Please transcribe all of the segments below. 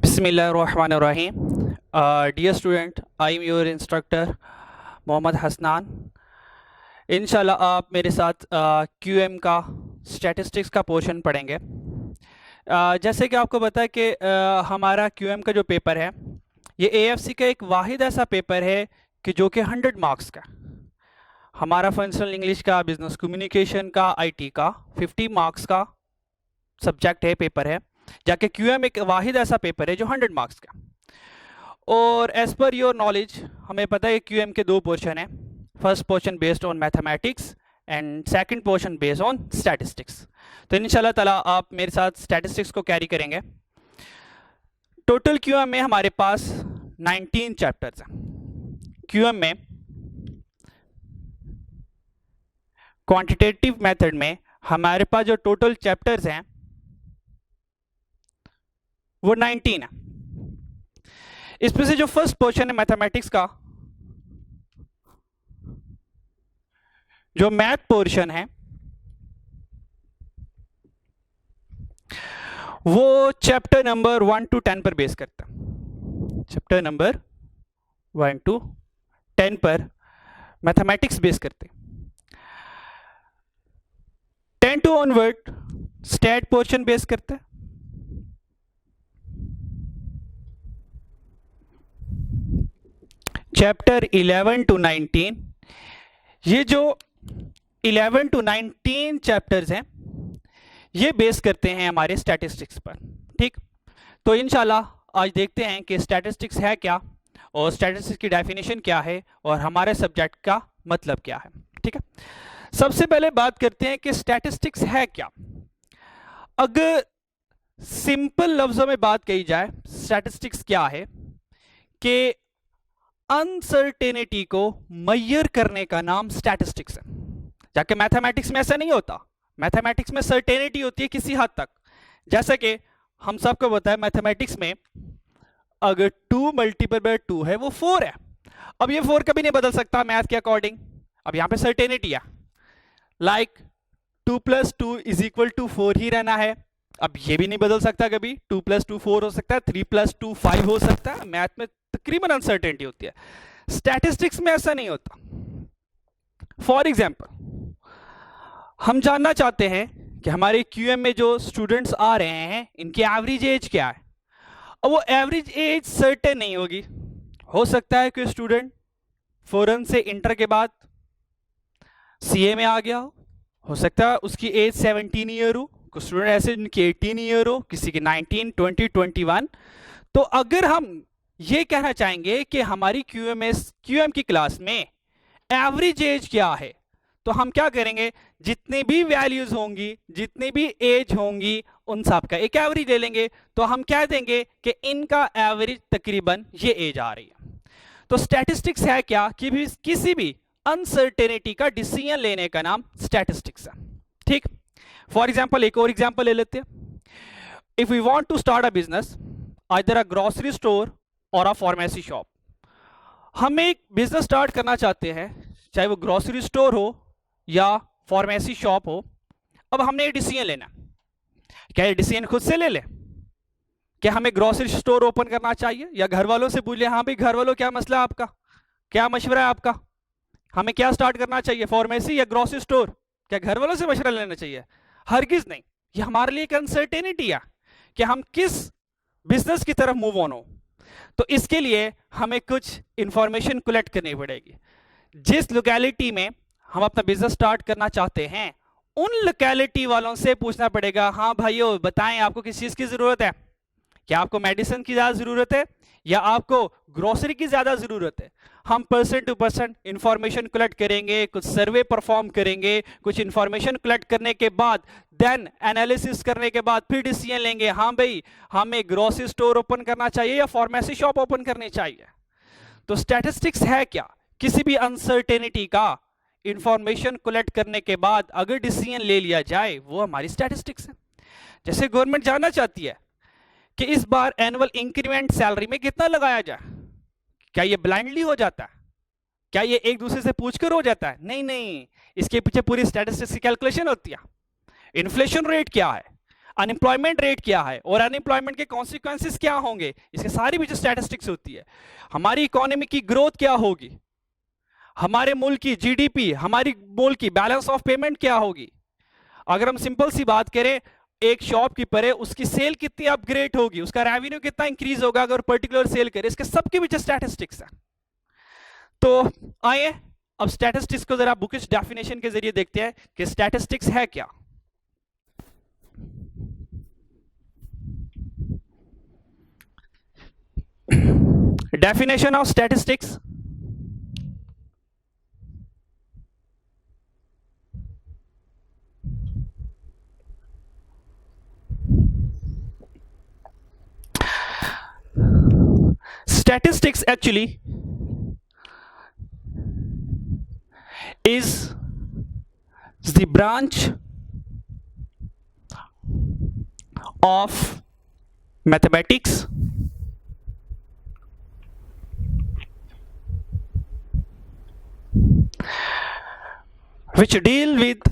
Bismillahirrahmanirrahim. Dear student, I am your instructor Mohammad Hasnain. इंशाल्लाह आप मेरे साथ क्यूएम का स्टैटिस्टिक्स का पोर्शन पढ़ेंगे। जैसे कि आपको पता है कि हमारा क्यूएम का जो पेपर है ये एएफसी का एक वाहिद ऐसा पेपर है कि जो कि 100 मार्क्स का। हमारा फंक्शनल इंग्लिश का, बिजनेस कम्युनिकेशन का, आईटी का 50 मार्क्स का सब्जेक्ट है, पेपर है। जाके क्यूएम एक वाहिद ऐसा पेपर है जो 100 मार्क्स का। और एज पर योर नॉलेज हमें पता है क्यूएम के दो पोर्शन हैं। First portion based on mathematics and second portion based on statistics. तो इंशाल्लाह ताला आप मेरे साथ स्टैटिस्टिक्स को कैरी करेंगे। टोटल क्यूएम में हमारे पास 19 चैप्टर्स हैं। क्यूएम में क्वांटिटेटिव मेथड में हमारे पास जो टोटल चैप्टर्स हैं वो 19 है। इसमें से जो फर्स्ट पोर्शन है मैथमेटिक्स का, जो मैथ पोर्शन है वो चैप्टर नंबर 1 to 10 पर बेस करता है। चैप्टर नंबर 1 to 10 पर मैथमेटिक्स बेस करते हैं। 10 to onward stat portion base करता है। चैप्टर 11 to 19, ये जो 11 to 19 चैप्टर्स हैं ये बेस करते हैं हमारे स्टैटिस्टिक्स पर। ठीक, तो इंशाल्लाह आज देखते हैं कि स्टैटिस्टिक्स है क्या और स्टैटिस्टिक्स की डेफिनेशन क्या है और हमारे सब्जेक्ट का मतलब क्या है। ठीक है, सबसे पहले बात करते हैं कि स्टैटिस्टिक्स है क्या। अगर सिंपल लफ्जों में बात कही जाए स्टैटिस्टिक्स क्या है कि अनसर्टेनिटी को मेजर करने का नाम स्टैटिस्टिक्स है। जाके मैथमेटिक्स में ऐसा नहीं होता। मैथमेटिक्स में सर्टेनिटी होती है किसी हद तक। जैसे कि हम सबको पता है मैथमेटिक्स में अगर 2 मल्टीपल बाय 2 है वो 4 है। अब ये 4 कभी नहीं बदल सकता मैथ के अकॉर्डिंग। अब यहां पे सर्टेनिटी है, लाइक 2 + 2 = 4 ही रहना है। अब ये भी नहीं बदल सकता कभी। 2 + 2 4 हो सकता है, 3 + 2 5 हो सकता है। मैथ में तकरीबन अनसर्टेनिटी होती है, स्टैटिस्टिक्स में ऐसा नहीं होता। फॉर एग्जाम्पल हम जानना चाहते हैं कि हमारे क्यूएम में जो स्टूडेंट्स आ रहे हैं इनकी एवरेज एज क्या है। अब वो एवरेज एज सर्टेन नहीं होगी। हो सकता है कि स्टूडेंट फौरन से इंटर के बाद सीए में आ गया हो सकता है उसकी एज 17 ईयर हो, कुछ स्टूडेंट ऐसे जिनकी 18 ईयर हो, किसी की 19, 20, 21। तो अगर हम ये कहना चाहेंगे कि हमारी क्यूएम की क्लास में एवरेज एज क्या है तो हम क्या करेंगे, जितने भी वैल्यूज होंगी, जितनी भी एज होंगी उन सब का एक एवरेज ले लेंगे। तो हम कह देंगे कि इनका एवरेज तकरीबन ये एज आ रही है। तो स्टैटिस्टिक्स है क्या कि भी किसी भी अनसर्टेनिटी का डिसीजन लेने का नाम स्टैटिस्टिक्स है। ठीक, फॉर एग्जांपल एक और एग्जांपल ले लेते हैं। If we want to start a business, either a grocery store or a pharmacy shop. हम एक बिजनेस स्टार्ट करना चाहते हैं, चाहे वो ग्रोसरी स्टोर हो या फार्मेसी शॉप हो। अब हमने ये डिसीजन लेना, क्या ये डिसीजन खुद से ले ले क्या हमें ग्रोसरी स्टोर ओपन करना चाहिए या घर वालों से पूछ ले, हाँ भाई घर वालों क्या मसला है आपका, क्या मशवरा है आपका, हमें क्या स्टार्ट करना चाहिए, फार्मेसी या ग्रोसरी स्टोर? क्या घर वालों से मशवरा लेना चाहिए? हरगिज नहीं। ये हमारे लिए एक अनसर्टेनिटी है कि हम किस बिजनेस की तरफ मूव ऑन हो। तो इसके लिए हमें कुछ इंफॉर्मेशन कलेक्ट करनी पड़ेगी। जिस लोकेलिटी में हम अपना बिजनेस स्टार्ट करना चाहते हैं उन लोकेलिटी वालों से पूछना पड़ेगा, हाँ भाइयों बताएं आपको किस चीज की जरूरत है, क्या आपको मेडिसिन की ज्यादा जरूरत है या आपको ग्रोसरी की ज्यादा जरूरत है। हम person to person information collect करेंगे, कुछ सर्वे परफॉर्म करेंगे, कुछ इंफॉर्मेशन कलेक्ट करने के बाद देन एनालिसिस करने के बाद फिर डिसीजन लेंगे, हाँ भाई हमें ग्रोसरी स्टोर ओपन करना चाहिए या फार्मेसी शॉप ओपन करनी चाहिए। तो स्टैटिस्टिक्स है क्या, किसी भी अनसर्टेनिटी का इंफॉर्मेशन कलेक्ट करने के बाद अगर डिसीजन ले लिया जाए वो हमारी स्टैटिस्टिक्स है। जैसे गवर्नमेंट जानना चाहती है कि इस बार एनुअल इंक्रीमेंट सैलरी में कितना लगाया जाए, क्या ये ब्लाइंडली हो जाता है? क्या ये एक दूसरे से पूछकर हो जाता है? नहीं, इसके पीछे पूरी स्टैटिस्टिक्स की कैलकुलेशन होती है। इन्फ्लेशन रेट क्या है, अनएम्प्लॉयमेंट रेट क्या है और अनएम्प्लॉयमेंट के कॉन्सिक्वेंसेस क्या होंगे, इसके सारी भी जो स्टैटिस्टिक्स होती है। हमारी इकोनॉमी की ग्रोथ क्या होगी, हमारे मुल्क की जीडीपी, हमारी मुल्क की बैलेंस ऑफ पेमेंट क्या होगी। अगर हम सिंपल सी बात करें, एक शॉपकीपर है, उसकी सेल कितनी अपग्रेड होगी, उसका रेवेन्यू कितना इंक्रीज होगा अगर पर्टिकुलर सेल करे, इसके सबके पीछे स्टैटिस्टिक्स है। तो आइए अब स्टैटिस्टिक्स को जरा बुकिश डेफिनेशन के जरिए देखते हैं कि स्टैटिस्टिक्स है क्या। Definition of statistics, statistics actually is the branch of mathematics which deal with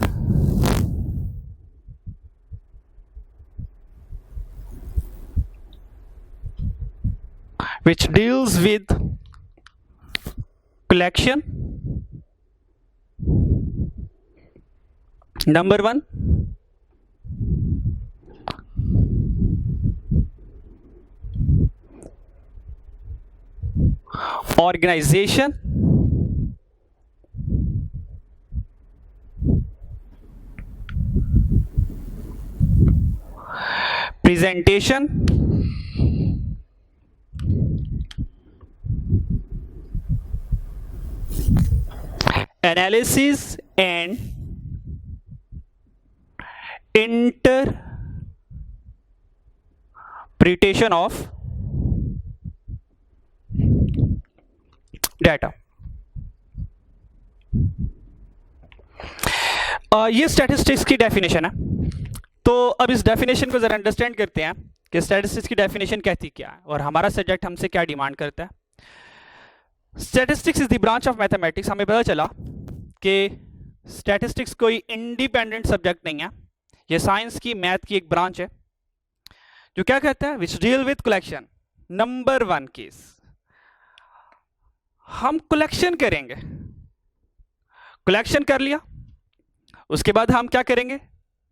which deals with collection, number one, organization, presentation, analysis and interpretation of data। ये स्टैटिस्टिक्स की डेफिनेशन है। तो अब इस डेफिनेशन को जरा अंडरस्टैंड करते हैं कि स्टैटिस्टिक्स की डेफिनेशन कहती क्या है और हमारा सब्जेक्ट हमसे क्या डिमांड करता है। Statistics is the branch of mathematics. हमें पता चला कि स्टैटिस्टिक्स कोई इंडिपेंडेंट सब्जेक्ट नहीं है, ये साइंस की मैथ की एक ब्रांच है जो क्या कहता है, which deal with collection. Number one case, हम कलेक्शन करेंगे, कलेक्शन कर लिया, उसके बाद हम क्या करेंगे,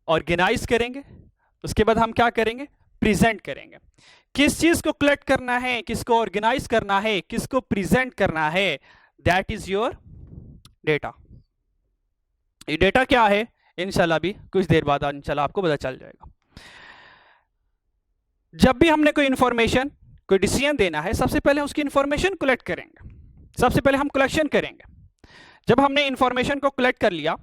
ऑर्गेनाइज करेंगे, उसके बाद हम क्या करेंगे, प्रेजेंट करेंगे। किस चीज को कलेक्ट करना है, किसको ऑर्गेनाइज करना है, किसको प्रेजेंट करना है, दैट इज योर डेटा। ये डेटा क्या है, इंशाल्लाह भी कुछ देर बाद इंशाल्लाह आपको पता चल जाएगा। जब भी हमने कोई इंफॉर्मेशन, कोई डिसीजन देना है, सबसे पहले उसकी इंफॉर्मेशन कलेक्ट करेंगे, सबसे पहले हम कलेक्शन करेंगे। जब हमने इंफॉर्मेशन को कलेक्ट कर लिया,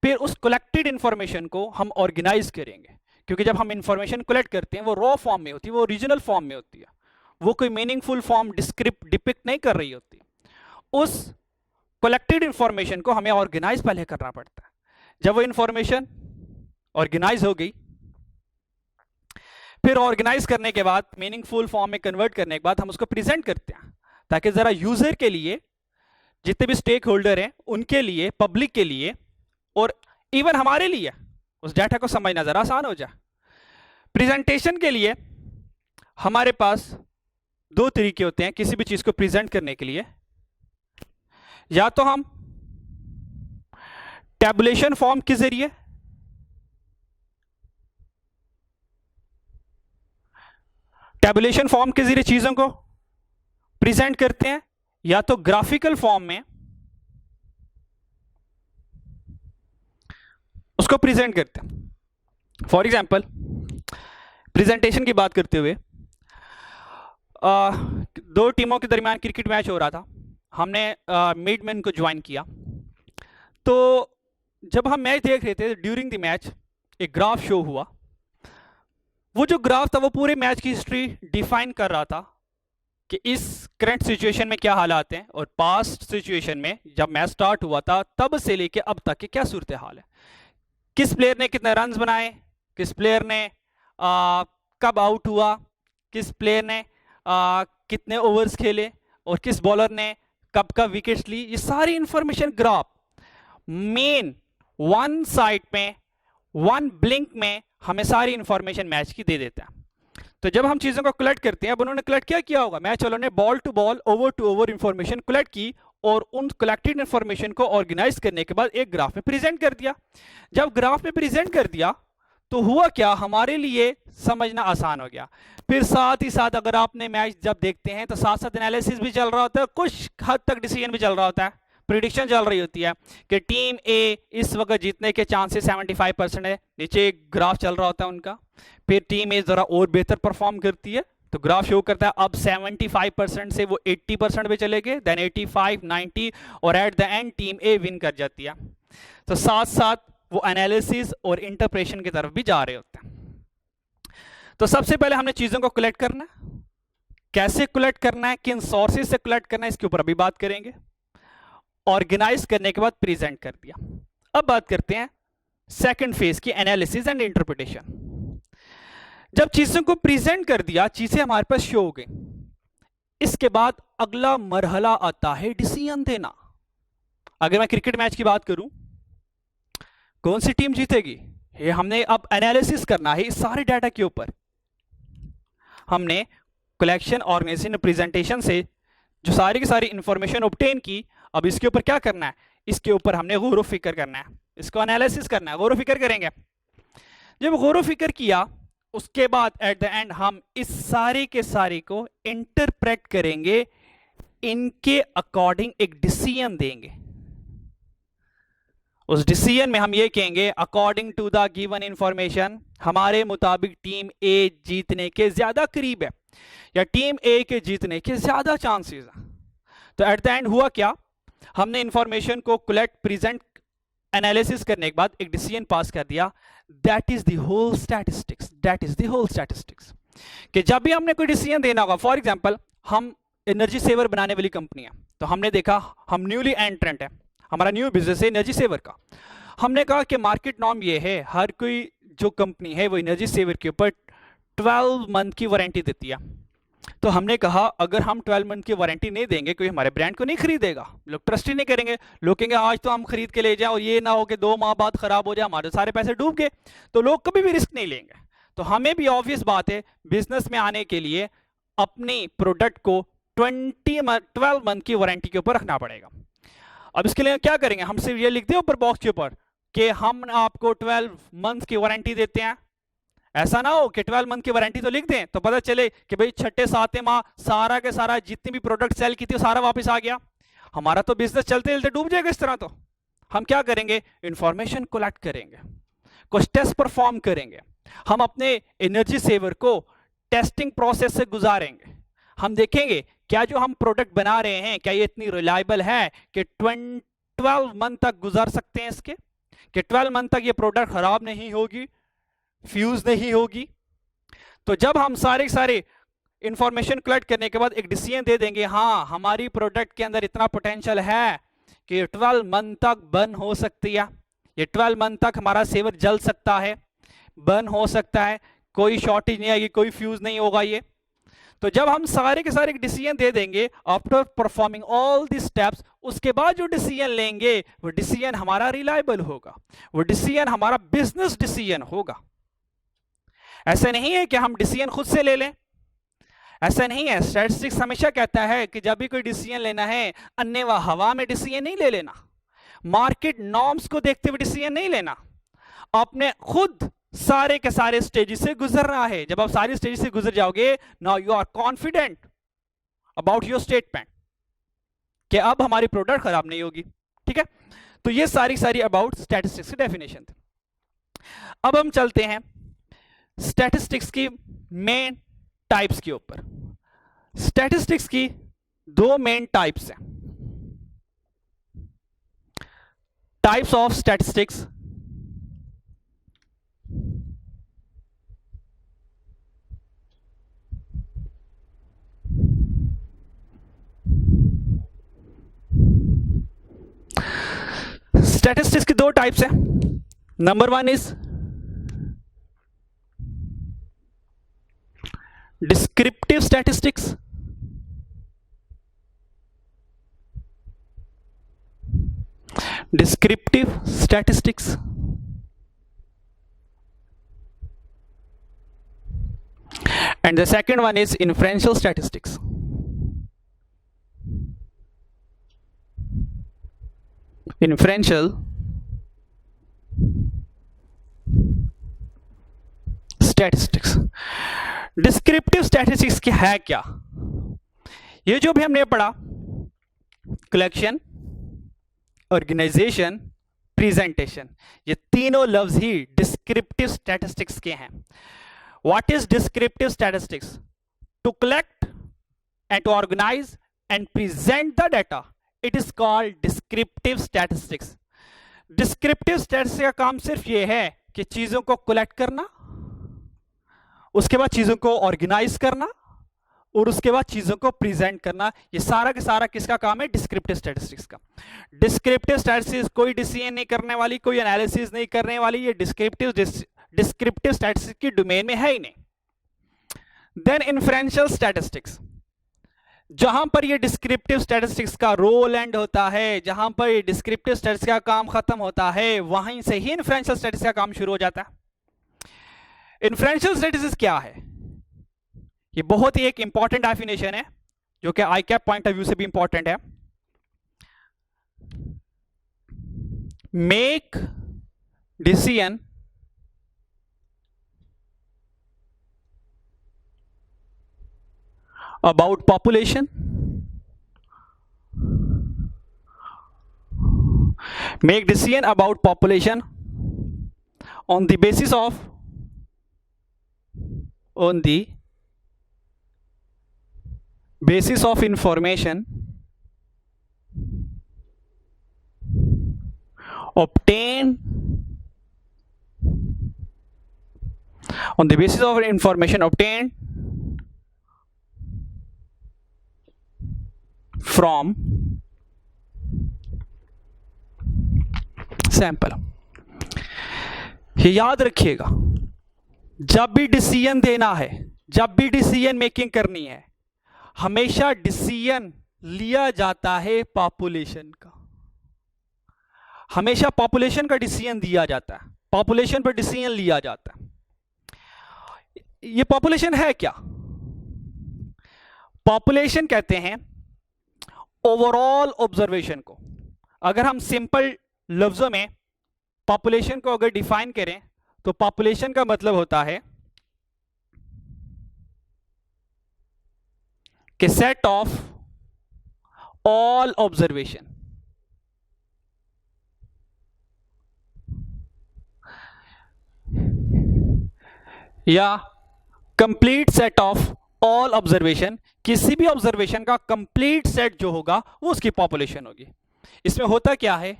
फिर उस कलेक्टेड इंफॉर्मेशन को हम ऑर्गेनाइज करेंगे, क्योंकि जब हम इंफॉर्मेशन कलेक्ट करते हैं वो रॉ फॉर्म में होती है, वो ओरिजिनल फॉर्म में होती है, वो कोई मीनिंगफुल फॉर्म डिपिक्ट नहीं कर रही होती। उस कलेक्टेड इंफॉर्मेशन को हमें ऑर्गेनाइज पहले करना पड़ता है। जब वो इंफॉर्मेशन ऑर्गेनाइज हो गई, फिर ऑर्गेनाइज करने के बाद, मीनिंगफुल फॉर्म में कन्वर्ट करने के बाद हम उसको प्रेजेंट करते हैं, ताकि जरा यूजर के लिए, जितने भी स्टेक होल्डर हैं उनके लिए, पब्लिक के लिए और इवन हमारे लिए उस डाटा को समझना जरा आसान हो जाए। प्रेजेंटेशन के लिए हमारे पास दो तरीके होते हैं किसी भी चीज को प्रेजेंट करने के लिए। या तो हम टैबुलेशन फॉर्म के जरिए, टैबुलेशन फॉर्म के जरिए चीजों को प्रेजेंट करते हैं, या तो ग्राफिकल फॉर्म में उसको प्रेजेंट करते हैं। फॉर एग्जाम्पल, प्रेजेंटेशन की बात करते हुए, दो टीमों के दरमियान क्रिकेट मैच हो रहा था, हमने मिडमैन को ज्वाइन किया। तो जब हम मैच देख रहे थे, ड्यूरिंग द मैच एक ग्राफ शो हुआ। वो जो ग्राफ था वो पूरे मैच की हिस्ट्री डिफाइन कर रहा था कि इस करंट सिचुएशन में क्या हालात हैं और पास्ट सिचुएशन में जब मैच स्टार्ट हुआ था तब से लेके अब तक के क्या सूरत हाल है, किस प्लेयर ने कितने रन्स बनाए, किस प्लेयर ने कब आउट हुआ, किस प्लेयर ने कितने ओवर्स खेले और किस बॉलर ने कब कब विकेट्स ली। ये सारी information graph main one side में वन ब्लिंक में हमें सारी इंफॉर्मेशन मैच की दे देता है। तो जब हम चीजों को कलेक्ट करते हैं, अब उन्होंने कलेक्ट क्या किया होगा, मैच वालों ने ball to ball, over to over information collect की और उन कलेक्टेड इंफॉर्मेशन को ऑर्गेनाइज करने के बाद एक ग्राफ में प्रेजेंट कर दिया। जब ग्राफ में प्रेजेंट कर दिया तो हुआ क्या, हमारे लिए समझना आसान हो गया। फिर साथ ही साथ अगर आपने मैच जब देखते हैं तो साथ साथ एनालिसिस भी चल रहा होता है, कुछ हद तक डिसीजन भी चल रहा होता है, प्रिडिक्शन चल रही होती है कि टीम ए इस वक्त जीतने के चांसेस 75% है, नीचे एक ग्राफ चल रहा होता है उनका। फिर टीम ए जरा और बेहतर परफॉर्म करती है तो ग्राफ शो करता है अब 75% से वो 80% पे चले गए, देन 85, 90 और at the end team a win कर जाती है। तो साथ साथ वो एनालिसिस और इंटरप्रेशन की तरफ भी जा रहे होते हैं। तो सबसे पहले हमने चीजों को कलेक्ट करना है, कैसे कलेक्ट करना है, किन सोर्सेज से कलेक्ट करना है, इसके ऊपर अभी बात करेंगे। ऑर्गेनाइज करने के बाद प्रेजेंट कर दिया। अब बात करते हैं सेकंड फेज की, एनालिसिस एंड इंटरप्रिटेशन। जब चीजों को प्रेजेंट कर दिया, चीजें हमारे पास शो हो गई, इसके बाद अगला मरहला आता है डिसीजन देना। अगर मैं क्रिकेट मैच की बात करूं, कौन सी टीम जीतेगी, ये हमने अब एनालिसिस करना है इस सारे डाटा के ऊपर। हमने कलेक्शन, ऑर्गेनाइजेशन, प्रेजेंटेशन से जो सारी की सारी इंफॉर्मेशन ऑब्टेन की, अब इसके ऊपर क्या करना है, इसके ऊपर हमने गौर फिक्र करना है, इसको एनालिसिस करना है, गौर फिक्र करेंगे। जब गौर फिक्र किया उसके बाद एट द एंड हम इस सारे के सारे को इंटरप्रेट करेंगे, इनके अकॉर्डिंग एक डिसीजन देंगे। उस डिसीजन में हम ये कहेंगे according to the given information, हमारे मुताबिक टीम ए जीतने के ज्यादा करीब है या टीम ए के जीतने के ज्यादा चांसेस हैं। तो एट द एंड हुआ क्या, हमने इंफॉर्मेशन को कलेक्ट, प्रेजेंट, एनालिसिस करने के बाद एक डिसीजन पास कर दिया। That is the whole statistics, that is the whole statistics. कि जब भी हमने कोई डिसीजन देना होगा, फॉर एग्जांपल हम एनर्जी सेवर बनाने वाली कंपनी है, तो हमने देखा हम न्यूली एंट्रेंट है, हमारा न्यू बिजनेस है एनर्जी सेवर का। हमने कहा कि मार्केट नॉर्म ये है, हर कोई जो कंपनी है वो एनर्जी सेवर के ऊपर 12 मंथ की वारंटी देती है। तो हमने कहा अगर हम 12 मंथ की वारंटी नहीं देंगे, कोई हमारे ब्रांड को नहीं खरीदेगा, लोग ट्रस्ट ही नहीं करेंगे, लोग कहेंगे आज तो हम खरीद के ले जाएं और ये ना हो कि 2 माह बाद खराब हो जाए, हमारे सारे पैसे डूब गए, तो लोग कभी भी रिस्क नहीं लेंगे। तो हमें भी ऑब्वियस बात है बिजनेस में आने के लिए अपनी प्रोडक्ट को 12 मंथ की वारंटी के ऊपर रखना पड़ेगा। अब इसके लिए क्या करेंगे, हम सिर्फ ये लिख दें ऊपर बॉक्स के ऊपर कि हम आपको 12 मंथ की वारंटी देते हैं। ऐसा ना हो कि 12 मंथ की वारंटी तो लिख दें तो पता चले कि भाई छठे सातवें माह सारा के सारा जितनी भी प्रोडक्ट सेल की थी सारा वापस आ गया, हमारा तो बिजनेस चलते चलते डूब जाएगा इस तरह। तो हम क्या करेंगे, इंफॉर्मेशन कलेक्ट करेंगे, कुछ टेस्ट परफॉर्म करेंगे, हम अपने एनर्जी सेवर को टेस्टिंग प्रोसेस से गुजारेंगे, हम देखेंगे क्या जो हम प्रोडक्ट बना रहे हैं क्या ये इतनी रिलायबल है कि 12 मंथ तक गुजार सकते हैं इसके, कि 12 मंथ तक ये प्रोडक्ट खराब नहीं होगी, फ्यूज नहीं होगी। तो जब हम सारे इंफॉर्मेशन कलेक्ट करने के बाद एक डिसीजन दे देंगे, हाँ हमारी प्रोडक्ट के अंदर इतना पोटेंशियल है कि 12 मंथ तक बर्न हो सकती है, ये 12 मंथ तक हमारा सेवर जल सकता है, बर्न हो सकता है, कोई शॉर्टेज नहीं आएगी, कोई फ्यूज नहीं होगा ये। तो जब हम सारे के सारे डिसीजन दे देंगे after performing all the steps, उसके बाद जो डिसीजन लेंगे वो डिसीजन हमारा रिलायबल होगा, वो डिसीजन हमारा बिजनेस डिसीजन होगा। ऐसा नहीं है कि हम डिसीजन खुद से ले लें, ऐसा नहीं है। स्टैटिस्टिक्स हमेशा कहता है कि जब भी कोई डिसीजन लेना है अन्य व हवा में डिसीजन नहीं ले लेना, मार्केट नॉर्म्स को देखते हुए डिसीजन नहीं लेना, आपने खुद सारे के सारे स्टेजेस से गुजरना है। जब आप सारी स्टेजेस से गुजर जाओगे, now you are confident about your statement कि अब हमारी प्रोडक्ट खराब नहीं होगी। ठीक है, तो ये सारी अबाउट स्टैटिस्टिक्स की डेफिनेशन थी। अब हम चलते हैं स्टैटिस्टिक्स की मेन टाइप्स के ऊपर। स्टैटिस्टिक्स की 2 मेन टाइप्स हैं। टाइप्स ऑफ स्टैटिस्टिक्स, स्टैटिस्टिक्स की 2 टाइप्स हैं। Number 1 is descriptive statistics, descriptive statistics And the second one is inferential statistics. Inferential statistics. Descriptive statistics क्या है? क्या ये जो भी हमने पढ़ा, कलेक्शन, ऑर्गेनाइजेशन, प्रेजेंटेशन, ये तीनों लफ्ज ही डिस्क्रिप्टिव स्टैटिस्टिक्स के हैं. What is descriptive statistics? To collect and to organise and present the data, it is called descriptive statistics. Descriptive statistics का काम सिर्फ ये है कि चीजों को कलेक्ट करना, उसके बाद चीजों को ऑर्गेनाइज करना और उसके बाद चीजों को प्रेजेंट करना. ये सारा के सारा किसका काम है? डिस्क्रिप्टिव स्टैटिस्टिक्स का. डिस्क्रिप्टिव स्टैटिस्टिक्स कोई डिसीजन नहीं करने वाली, कोई एनालिसिस नहीं करने वाली, ये डिस्क्रिप्टिव स्टैटिस्टिक्स की डोमेन में है ही नहीं. देन इन्फ्रेंशियल स्टैटिस्टिक्स, जहां पर ये डिस्क्रिप्टिव स्टैटिस्टिक्स का रोल एंड होता है, जहां पर ये डिस्क्रिप्टिव स्टैटिस्टिक्स का काम खत्म होता है, वहीं से ही इन्फ्रेंशियल स्टैटिस्टिक्स का काम शुरू हो जाता है. इन्फ्रेंशियल स्टैटिस्टिक्स क्या है? ये बहुत ही एक इंपॉर्टेंट डेफिनेशन है जो कि आईकैप पॉइंट ऑफ व्यू से भी इंपॉर्टेंट है. Make decision about population, make decision about population on the basis of information obtained from sample. ये याद रखिएगा, जब भी डिसीजन देना है, जब भी डिसीजन मेकिंग करनी है, हमेशा डिसीजन लिया जाता है पॉपुलेशन का. हमेशा पॉपुलेशन का डिसीजन दिया जाता है, पॉपुलेशन पर डिसीजन लिया जाता है. ये पॉपुलेशन है क्या? पॉपुलेशन कहते हैं ओवरऑल ऑब्जर्वेशन को. अगर हम सिंपल लफ्जों में पॉपुलेशन को अगर डिफाइन करें तो पॉपुलेशन का मतलब होता है कि सेट ऑफ ऑल ऑब्जर्वेशन, या complete set of all observation. किसी भी ऑब्जर्वेशन का कंप्लीट सेट जो होगा वो उसकी पॉपुलेशन होगी. इसमें होता क्या है?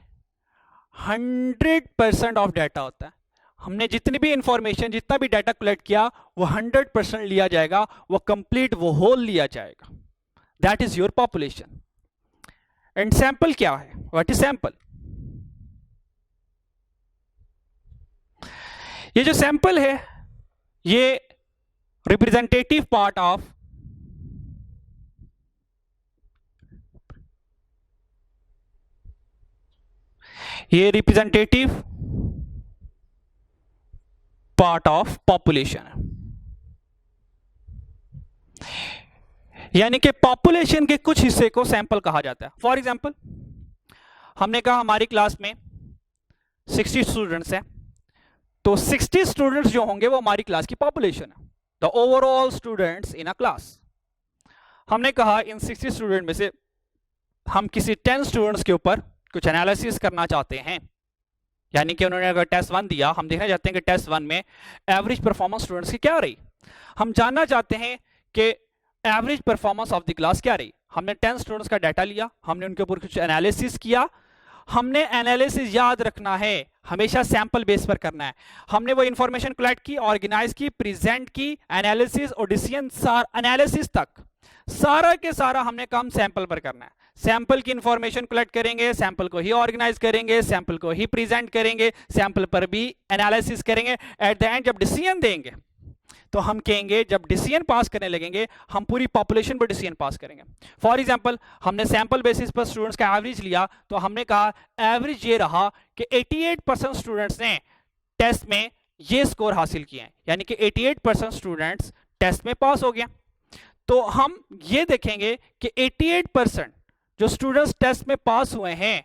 100% ऑफ डाटा होता है. हमने जितनी भी इंफॉर्मेशन, जितना भी डाटा कलेक्ट किया वो 100% लिया जाएगा, वो कंप्लीट, वो होल लिया जाएगा. That is your population. And sample क्या है? What is sample? ये जो सैंपल है ये रिप्रेजेंटेटिव पार्ट ऑफ पॉपुलेशन है. यानी कि पॉपुलेशन के कुछ हिस्से को सैंपल कहा जाता है. फॉर एग्जांपल, हमने कहा हमारी क्लास में 60 स्टूडेंट्स हैं, तो 60 स्टूडेंट्स जो होंगे वो हमारी क्लास की पॉपुलेशन है, the overall students in a class. हमने कहा इन 60 स्टूडेंट में से हम किसी 10 स्टूडेंट्स के ऊपर कुछ एनालिसिस करना चाहते हैं. यानी कि उन्होंने अगर टेस्ट 1 दिया, हम देखना चाहते हैं कि टेस्ट 1 में एवरेज परफॉर्मेंस स्टूडेंट्स की क्या रही. हम जानना चाहते हैं कि average performance of the class क्या रही. हमने 10 स्टूडेंट्स का डाटा लिया, हमने उनके ऊपर कुछ एनालिसिस किया. हमने एनालिसिस याद रखना है, हमेशा सैंपल बेस पर करना है. हमने वो इंफॉर्मेशन कलेक्ट की, ऑर्गेनाइज की, प्रेजेंट की, एनालिसिस और डिसीजन एनालिसिस तक सारा के सारा हमने काम सैंपल पर करना है. सैंपल की इंफॉर्मेशन कलेक्ट करेंगे, सैंपल को ही ऑर्गेनाइज करेंगे, सैंपल को ही प्रेजेंट करेंगे, सैंपल पर भी एनालिसिस करेंगे. एट द एंड जब डिसीजन देंगे तो हम कहेंगे, जब डिसीजन पास करने लगेंगे हम पूरी पॉपुलेशन पर डिसीजन पास करेंगे. फॉर एग्जांपल, हमने सैंपल बेसिस पर स्टूडेंट्स का एवरेज लिया, तो हमने कहा एवरेज ये रहा कि 88% स्टूडेंट्स ने टेस्ट में ये स्कोर हासिल किए हैं. यानी कि 88% स्टूडेंट्स टेस्ट में पास हो गया। तो हम ये देखेंगे कि 88% जो स्टूडेंट्स टेस्ट में पास हुए हैं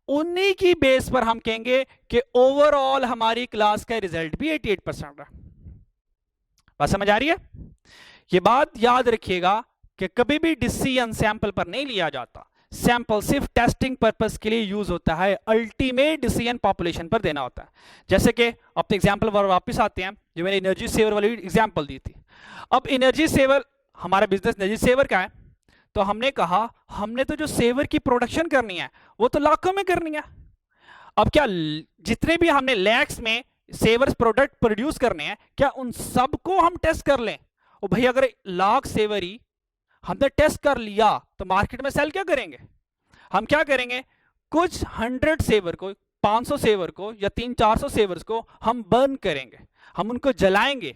उन्हीं की बेस पर हम कहेंगे कि ओवरऑल हमारी क्लास का रिजल्ट भी 88% है। बात समझ आ रही है? ये बात याद रखिएगा कि कभी भी डिसीजन सैंपल पर नहीं लिया जाता। सैंपल सिर्फ टेस्टिंग पर्पस के लिए यूज होता है, अल्टीमेट डिसीजन पॉपुलेशन पर देना होता है। जैसे कि अपने एग्जांपल पर वापस आते हैं, जो मैंने एनर्जी सेवर वाली एग्जांपल दी थी। अब एनर्जी सेवर, हमारा बिजनेस एनर्जी सेवर का है, तो हमने कहा हमने तो जो सेवर की प्रोडक्शन करनी है वो तो लाखों में करनी है। अब क्या जितने भी हमने लैक्स में सेवर्स प्रोडक्ट प्रोड्यूस करने हैं, क्या उन सबको हम टेस्ट कर लें? और भाई अगर लाख सेवर ही हमने टेस्ट कर लिया तो मार्केट में सेल क्या करेंगे? हम क्या करेंगे, कुछ 100 सेवर को, 500 सेवर को या 300-400 सेवर्स को हम बर्न करेंगे, हम उनको जलाएंगे।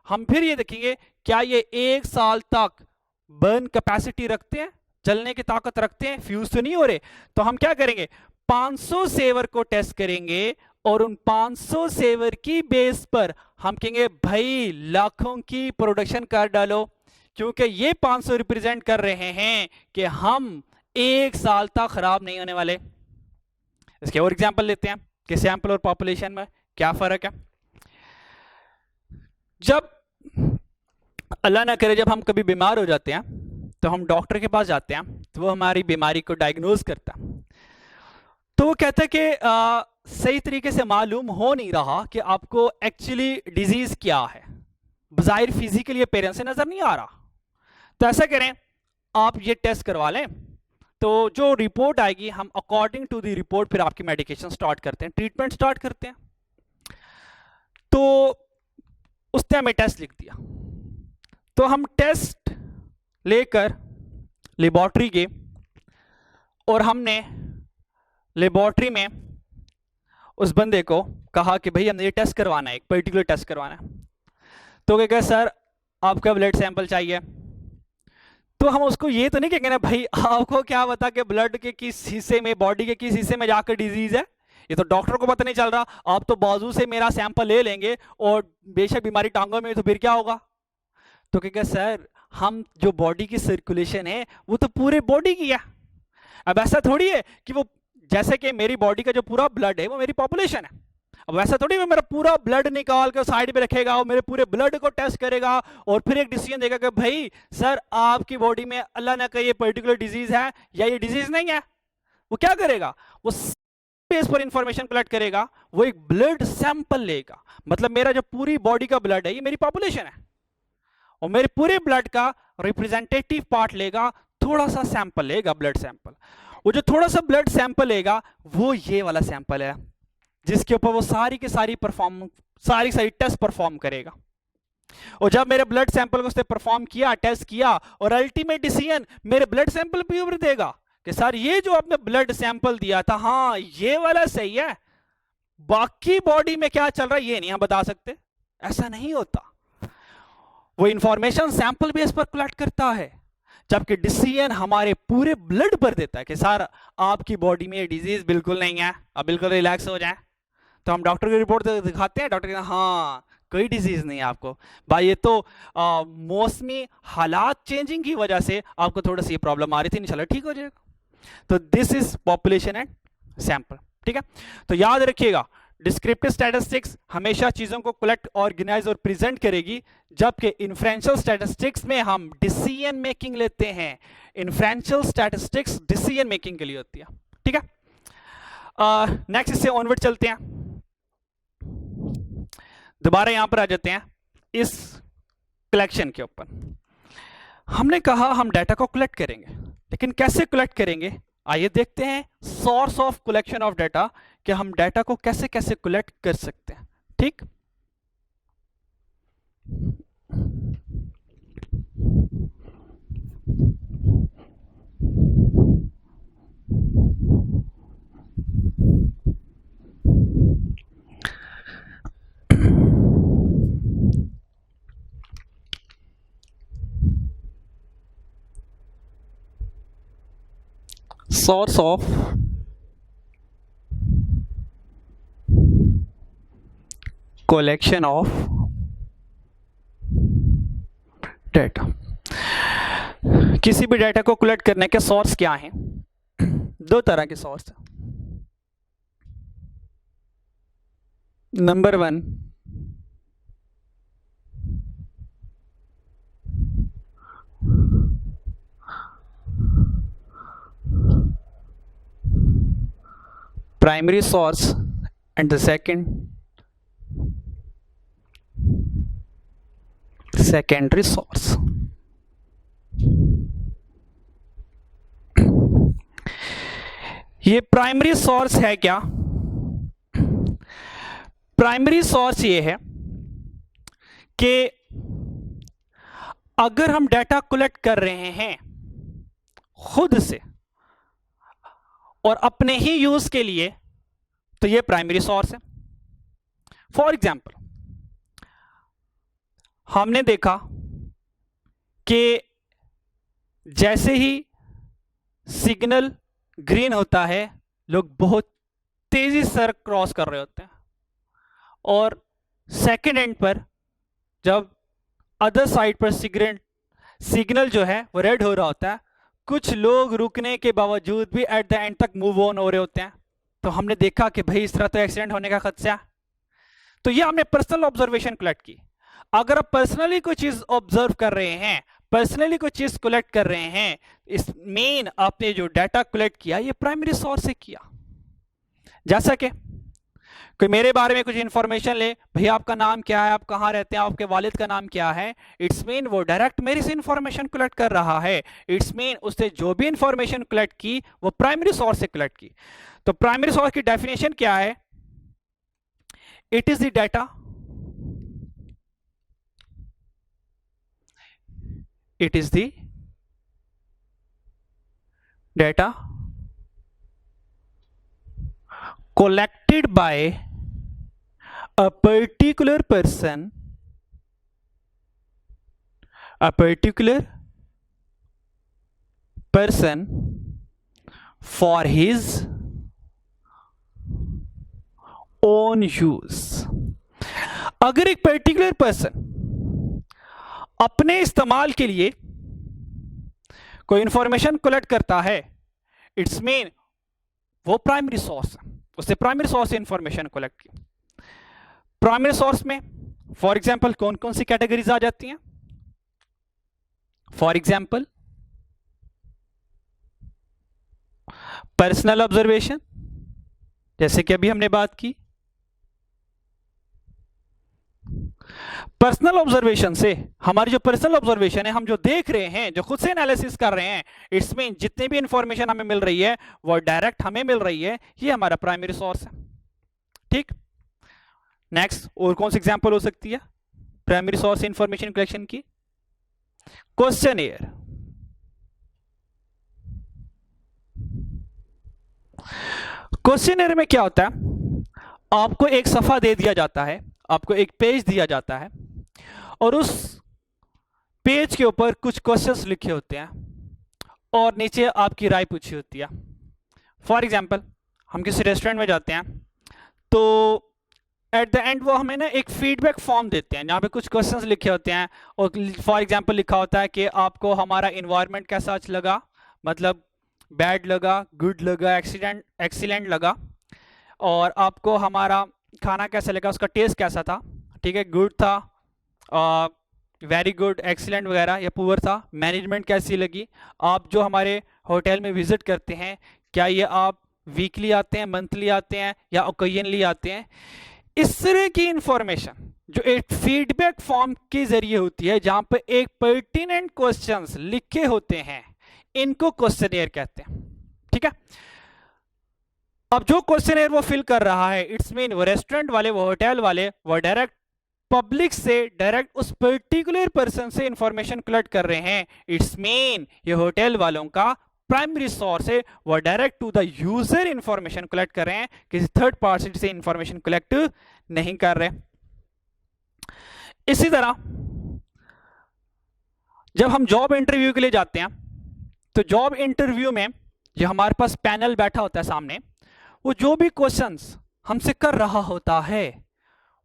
हम फिर ये देखेंगे क्या ये 1 साल तक बर्न कैपेसिटी रखते हैं, जलने की ताकत रखते हैं, फ्यूज तो नहीं हो रहे। तो हम क्या करेंगे, 500 सेवर को टेस्ट करेंगे और उन 500 सेवर की बेस पर हम कहेंगे भाई लाखों की प्रोडक्शन कर डालो, क्योंकि ये 500 रिप्रेजेंट कर रहे हैं कि हम 1 साल तक खराब नहीं होने वाले। इसके और एग्जांपल लेते हैं कि सैंपल और पॉपुलेशन में क्या फर्क है। जब अल्लाह ना करे जब हम कभी बीमार हो जाते हैं तो हम डॉक्टर के पास जाते हैं, तो वो हमारी बीमारी को डायग्नोज करता है। तो वो कहता है कि सही तरीके से मालूम हो नहीं रहा कि आपको एक्चुअली डिजीज क्या है, बज़ाहिर फिजिकली अपीयरेंस से नजर नहीं आ रहा। तो ऐसा करें, आप ये टेस्ट करवा लें, तो जो रिपोर्ट आएगी हम अकॉर्डिंग टू द रिपोर्ट फिर आपकी मेडिकेशन स्टार्ट करते हैं, ट्रीटमेंट स्टार्ट करते हैं। तो उसने हमें टेस्ट लिख दिया, तो हम टेस्ट लेकर लेबॉर्ट्री गए और हमने लेबॉर्ट्री में उस बंदे को कहा कि भाई हमने ये टेस्ट करवाना है, एक पर्टिकुलर टेस्ट करवाना है। तो क्या सर आपका ब्लड सैंपल चाहिए। तो हम उसको ये तो नहीं कहेंगे ना भाई आपको क्या पता कि ब्लड के किस हिस्से में, बॉडी के किस हिस्से में जाकर डिजीज है, ये तो डॉक्टर को पता नहीं चल रहा। आप तो बाजू से मेरा सैंपल ले लेंगे और बेशक बीमारी टांगों में, तो फिर क्या होगा। तो क्या सर हम जो बॉडी की सर्कुलेशन है वो तो पूरे बॉडी की है। अब ऐसा थोड़ी है कि वो, जैसे कि मेरी बॉडी का जो पूरा ब्लड है वो मेरी पॉपुलेशन है, अब वैसा थोड़ी वो मेरा पूरा ब्लड निकाल कर साइड में रखेगा और मेरे पूरे ब्लड को टेस्ट करेगा और फिर एक डिसीजन देगा कि भाई सर आपकी बॉडी में अल्लाह ना करे ये पर्टिकुलर डिजीज है या ये डिजीज नहीं है। वो क्या करेगा, वो बेस पर इंफॉर्मेशन कलेक्ट करेगा, वो एक ब्लड सैंपल लेगा। मतलब मेरा जो पूरी बॉडी का ब्लड है ये मेरी पॉपुलेशन है, और मेरे पूरे ब्लड का रिप्रेजेंटेटिव पार्ट लेगा, थोड़ा सा सैंपल लेगा, ब्लड सैंपल। वो जो थोड़ा सा ब्लड सैंपल लेगा वो ये वाला सैंपल है, जिसके ऊपर वो सारी की सारी सारी टेस्ट परफॉर्म करेगा। और जब मेरे ब्लड सैंपल को उसने परफॉर्म किया, टेस्ट किया, और अल्टीमेट डिसीजन मेरे ब्लड सैंपल पे ऊपर देगा कि सर ये जो आपने ब्लड सैंपल दिया था, हाँ ये वाला सही है, बाकी बॉडी में क्या चल रहा है ये नहीं हम बता सकते। ऐसा नहीं होता, वो इंफॉर्मेशन सैंपल बेस पर कलेक्ट करता है, जबकि डिसीजन हमारे पूरे ब्लड पर देता है कि सर आपकी बॉडी में डिजीज बिल्कुल नहीं है, अब बिल्कुल रिलैक्स हो जाए। तो हम डॉक्टर की रिपोर्ट दिखाते हैं, डॉक्टर कहते हैं हाँ कोई डिजीज नहीं है आपको भाई, ये तो मौसमी हालात चेंजिंग की वजह से आपको थोड़ा सी प्रॉब्लम आ रही थी, इंशाल्लाह ठीक हो जाएगा। तो this is population and sample, ठीक है। तो याद रखिएगा डिस्क्रिप्टिव स्टैटिस्टिक्स हमेशा चीजों को कलेक्ट, ऑर्गेनाइज और प्रेजेंट करेगी, जबकि इन्फ्रेंशियल स्टैटिस्टिक्स में हम डिसीजन मेकिंग लेते हैं। इन्फ्रेंशियल स्टैटिस्टिक्स डिसीजन मेकिंग के लिए होती है, ठीक है। नेक्स्ट इससे ऑनवर्ड चलते हैं, दोबारा यहां पर आ जाते हैं इस कलेक्शन के ऊपर। हमने कहा हम डाटा को कलेक्ट करेंगे, लेकिन कैसे कलेक्ट करेंगे, आइए देखते हैं source of collection of data, कि हम डाटा को कैसे कैसे कलेक्ट कर सकते हैं, ठीक। source of collection of data, किसी भी डाटा को कलेक्ट करने के सोर्स क्या हैं? दो तरह के सोर्स हैं। Number 1, primary source, and the secondary source. ये प्राइमरी सोर्स है क्या? प्राइमरी सोर्स ये है कि अगर हम डाटा कलेक्ट कर रहे हैं खुद से और अपने ही यूज के लिए, तो ये प्राइमरी सोर्स है। फॉर एग्जाम्पल, हमने देखा कि जैसे ही सिग्नल ग्रीन होता है, लोग बहुत तेजी से सड़क क्रॉस कर रहे होते हैं, और सेकेंड एंड पर जब अदर साइड पर सिग्नल जो है वो रेड हो रहा होता है, कुछ लोग रुकने के बावजूद भी एट द एंड तक मूव ऑन हो रहे होते हैं। तो हमने देखा कि भाई इस तरह तो एक्सीडेंट होने का खदशा है। तो ये हमने पर्सनल ऑब्जर्वेशन कलेक्ट की। अगर आप पर्सनली कोई चीज ऑब्जर्व कर रहे हैं, पर्सनली कोई चीज कलेक्ट कर रहे हैं, इस मेन आपने जो डाटा कलेक्ट किया ये प्राइमरी सोर्स से किया। जैसा कि कोई मेरे बारे में कुछ इंफॉर्मेशन ले, भैया आपका नाम क्या है, आप कहाँ रहते हैं, आपके वालिद का नाम क्या है, इट्स मीन वो डायरेक्ट मेरे से इंफॉर्मेशन कलेक्ट कर रहा है। इट्स मीन उससे जो भी इंफॉर्मेशन कलेक्ट की वो प्राइमरी सोर्स से कलेक्ट की। तो प्राइमरी सोर्स की डेफिनेशन क्या है? It is the data, it is the data collected by a particular person, for his own use। अगर एक पर्टिकुलर पर्सन अपने इस्तेमाल के लिए कोई इंफॉर्मेशन कलेक्ट करता है, इट्स मीन वो प्राइमरी सोर्स है, उससे प्राइमरी सोर्स से इंफॉर्मेशन कलेक्ट की। प्राइमरी सोर्स में फॉर एग्जांपल कौन कौन सी कैटेगरीज आ जाती हैं? फॉर एग्जांपल पर्सनल ऑब्जर्वेशन, जैसे कि अभी हमने बात की। पर्सनल ऑब्जर्वेशन से, हमारी जो पर्सनल ऑब्जर्वेशन है, हम जो देख रहे हैं, जो खुद से एनालिसिस कर रहे हैं, इट्स मीन जितनी भी इंफॉर्मेशन हमें मिल रही है वो डायरेक्ट हमें मिल रही है, ये हमारा प्राइमरी सोर्स है। ठीक, नेक्स्ट और कौन सी एग्जांपल हो सकती है प्राइमरी सोर्स इंफॉर्मेशन कलेक्शन की? क्वेश्चनएयर। क्वेश्चनएयर में क्या होता है? आपको एक सफा दे दिया जाता है, आपको एक पेज दिया जाता है, और उस पेज के ऊपर कुछ क्वेश्चंस लिखे होते हैं और नीचे आपकी राय पूछी होती है। फॉर एग्जांपल, हम किसी रेस्टोरेंट में जाते हैं तो एट द एंड वो हमें ना एक फीडबैक फॉर्म देते हैं जहाँ पे कुछ क्वेश्चंस लिखे होते हैं, और फॉर एग्जांपल लिखा होता है कि आपको हमारा इन्वायरमेंट कैसा लगा, मतलब बैड लगा, गुड लगा, एक्सीलेंट लगा, और आपको हमारा खाना कैसा लगा, उसका टेस्ट कैसा था, ठीक है, गुड था, वेरी गुड, एक्सीलेंट वगैरह, या पुअर था, मैनेजमेंट कैसी लगी, आप जो हमारे होटल में विजिट करते हैं क्या ये आप वीकली आते हैं, मंथली आते हैं, या ओकेजनली आते हैं। इस तरह की इंफॉर्मेशन जो एक फीडबैक फॉर्म के जरिए होती है, जहां पर एक पर्टिनेंट क्वेश्चंस लिखे होते हैं, इनको क्वेश्चनएयर कहते हैं। ठीक है, अब जो क्वेश्चनएयर वो फिल कर रहा है, इट्स मीन वो रेस्टोरेंट वाले, वो होटल वाले, वो डायरेक्ट पब्लिक से, डायरेक्ट उस पर्टिकुलर पर्सन से इंफॉर्मेशन कलेक्ट कर रहे हैं। इट्स मीन ये होटल वालों का प्राइमरी सोर्स है, वो direct to the user information collect कर रहे हैं, किसी थर्ड पार्टी से इंफॉर्मेशन कलेक्ट नहीं कर रहे। इसी तरह जब हम जॉब इंटरव्यू के लिए जाते हैं, तो जॉब इंटरव्यू में जो हमारे पास पैनल बैठा होता है सामने, वो जो भी क्वेश्चंस हमसे कर रहा होता है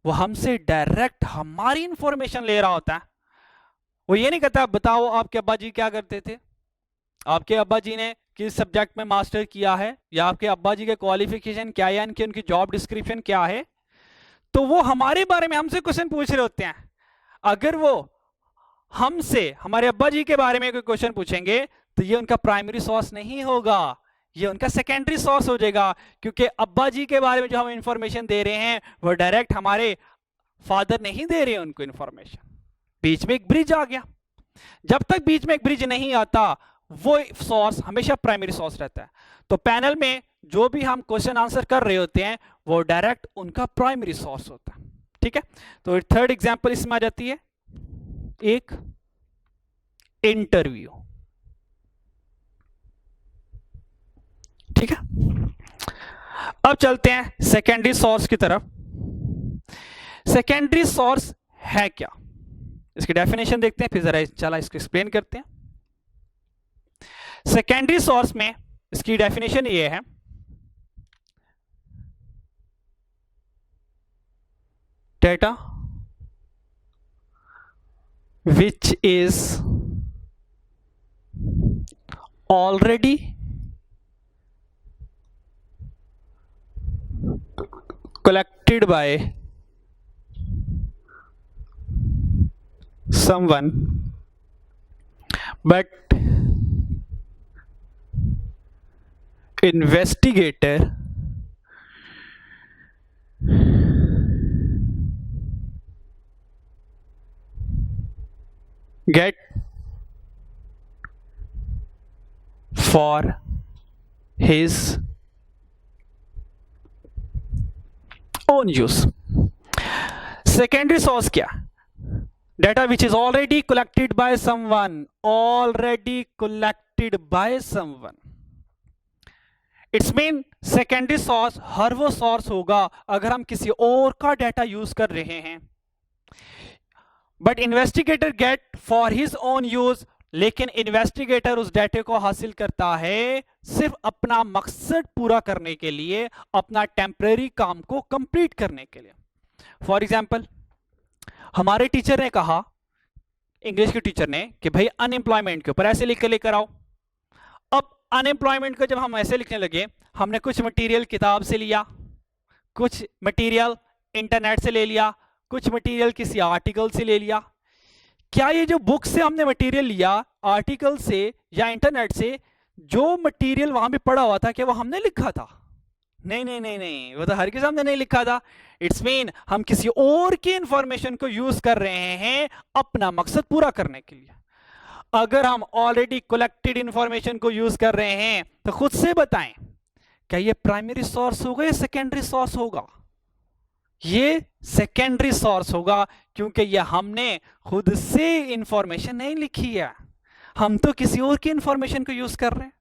वो हमसे डायरेक्ट हमारी इंफॉर्मेशन ले रहा होता है। वो ये नहीं कहता बताओ आपके अब्बा जी क्या करते थे, आपके अब्बा जी ने किस सब्जेक्ट में मास्टर किया है, या आपके अब्बा जी के क्वालिफिकेशन क्या है, यानी कि उनकी जॉब डिस्क्रिप्शन क्या है। तो वो हमारे बारे में हमसे क्वेश्चन पूछ रहे होते हैं। अगर वो हमसे हमारे अब्बा जी के बारे में कोई क्वेश्चन पूछेंगे तो ये उनका प्राइमरी सोर्स नहीं होगा, ये उनका सेकेंडरी सोर्स हो जाएगा, क्योंकि अब्बा जी के बारे में जो हम इंफॉर्मेशन दे रहे हैं वो डायरेक्ट हमारे फादर नहीं दे रहे हैं उनको इंफॉर्मेशन, बीच में एक ब्रिज आ गया। जब तक बीच में एक ब्रिज नहीं आता वो सोर्स हमेशा प्राइमरी सोर्स रहता है। तो पैनल में जो भी हम क्वेश्चन आंसर कर रहे होते हैं वो डायरेक्ट उनका प्राइमरी सोर्स होता है। ठीक है, तो थर्ड एग्जांपल इसमें आ जाती है एक इंटरव्यू। ठीक है, अब चलते हैं सेकेंडरी सोर्स की तरफ। सेकेंडरी सोर्स है क्या, इसकी डेफिनेशन देखते हैं, फिर जरा चला इसको एक्सप्लेन करते हैं। सेकेंडरी सोर्स में इसकी डेफिनेशन ये है, data which is already collected by someone but investigator get for his own use। Secondary source क्या, data which is already collected by someone, already collected by someone. It's mean secondary source हर वो source होगा अगर हम किसी और का data use कर रहे हैं, but investigator get for his own use, लेकिन इन्वेस्टिगेटर उस डेटे को हासिल करता है सिर्फ अपना मकसद पूरा करने के लिए, अपना टेम्परेरी काम को कंप्लीट करने के लिए। फॉर एग्जाम्पल, हमारे टीचर ने कहा, इंग्लिश के टीचर ने, कि भाई अनएम्प्लॉयमेंट के ऊपर ऐसे लिख के लेकर आओ। अब अनएम्प्लॉयमेंट को जब हम ऐसे लिखने लगे, हमने कुछ मटेरियल किताब से लिया, कुछ मटेरियल इंटरनेट से ले लिया, कुछ मटेरियल किसी आर्टिकल से ले लिया। क्या ये जो बुक से हमने मटेरियल लिया, आर्टिकल से या इंटरनेट से, जो मटेरियल वहां पे पड़ा हुआ था, क्या वो हमने लिखा था? नहीं नहीं नहीं नहीं, वो तो हर किसी हमने नहीं लिखा था। इट्स मीन हम किसी और की इंफॉर्मेशन को यूज कर रहे हैं अपना मकसद पूरा करने के लिए। अगर हम ऑलरेडी कलेक्टेड इंफॉर्मेशन को यूज कर रहे हैं तो खुद से बताएं, क्या ये प्राइमरी सोर्स होगा या सेकेंडरी सोर्स होगा? ये सेकेंडरी सोर्स होगा, क्योंकि ये हमने खुद से इंफॉर्मेशन नहीं लिखी है, हम तो किसी और की इंफॉर्मेशन को यूज कर रहे हैं।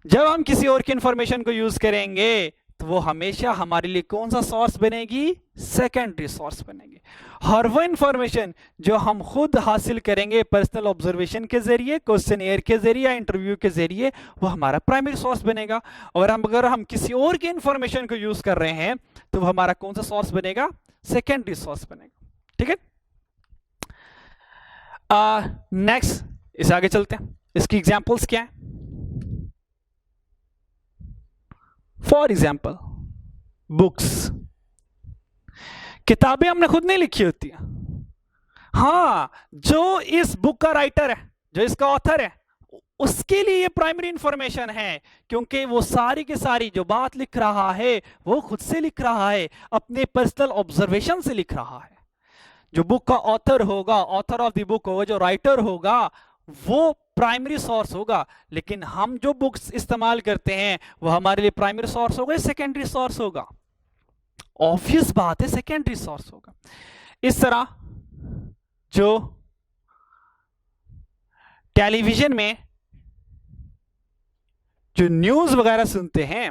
जब हम किसी और की इंफॉर्मेशन को यूज करेंगे तो वो हमेशा हमारे लिए कौन सा सोर्स बनेगी? सेकेंडरी सोर्स बनेगी। हर वो इंफॉर्मेशन जो हम खुद हासिल करेंगे पर्सनल ऑब्जर्वेशन के जरिए, क्वेश्चनएयर के जरिए, इंटरव्यू के जरिए, वो हमारा प्राइमरी सोर्स बनेगा। और अगर हम किसी और की इंफॉर्मेशन को यूज कर रहे हैं तो वो हमारा कौन सा सोर्स बनेगा? सेकेंडरी सोर्स बनेगा। ठीक है, नेक्स्ट इस आगे चलते हैं, इसकी एग्जांपल्स क्या है? फॉर एग्जाम्पल, बुक्स, किताबें हमने खुद नहीं लिखी होती है। हाँ, जो इस बुक का राइटर है, जो इसका ऑथर है, उसके लिए ये प्राइमरी इंफॉर्मेशन है, क्योंकि वो सारी की सारी जो बात लिख रहा है वो खुद से लिख रहा है, अपने पर्सनल ऑब्जर्वेशन से लिख रहा है। जो बुक का ऑथर होगा, ऑथर ऑफ द बुक होगा, जो राइटर होगा, वो प्राइमरी सोर्स होगा। लेकिन हम जो बुक्स इस्तेमाल करते हैं वो हमारे लिए प्राइमरी सोर्स होगा, सेकेंडरी सोर्स होगा? ऑब्वियस बात है, सेकेंडरी सोर्स होगा। इस तरह जो टेलीविजन में जो न्यूज वगैरह सुनते हैं,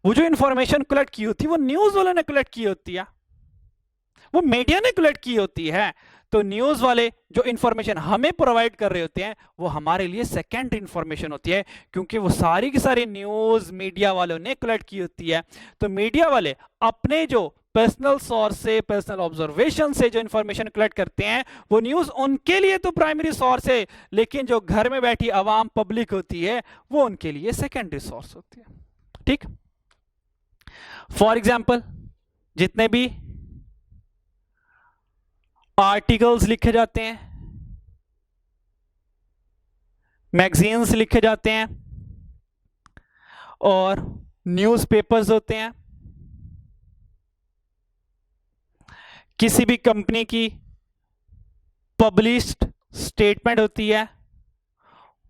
वो जो इंफॉर्मेशन कलेक्ट की होती है वो न्यूज वालों ने कलेक्ट की होती है, वो मीडिया ने कलेक्ट की होती है। तो न्यूज वाले जो इंफॉर्मेशन हमें प्रोवाइड कर रहे होते हैं वो हमारे लिए सेकेंडरी इंफॉर्मेशन होती है, क्योंकि वो सारी की सारी न्यूज मीडिया वालों ने कलेक्ट की होती है। तो मीडिया वाले अपने जो पर्सनल सोर्स से, पर्सनल ऑब्जर्वेशन से जो इंफॉर्मेशन कलेक्ट करते हैं, वो न्यूज़ उनके लिए तो प्राइमरी सोर्स है, लेकिन जो घर में बैठी आवाम पब्लिक होती है वो उनके लिए सेकेंडरी सोर्स होती है। ठीक, फॉर एग्जाम्पल जितने भी आर्टिकल्स लिखे जाते हैं, मैगजीन्स लिखे जाते हैं और न्यूज़पेपर्स होते हैं, किसी भी कंपनी की पब्लिश्ड स्टेटमेंट होती है,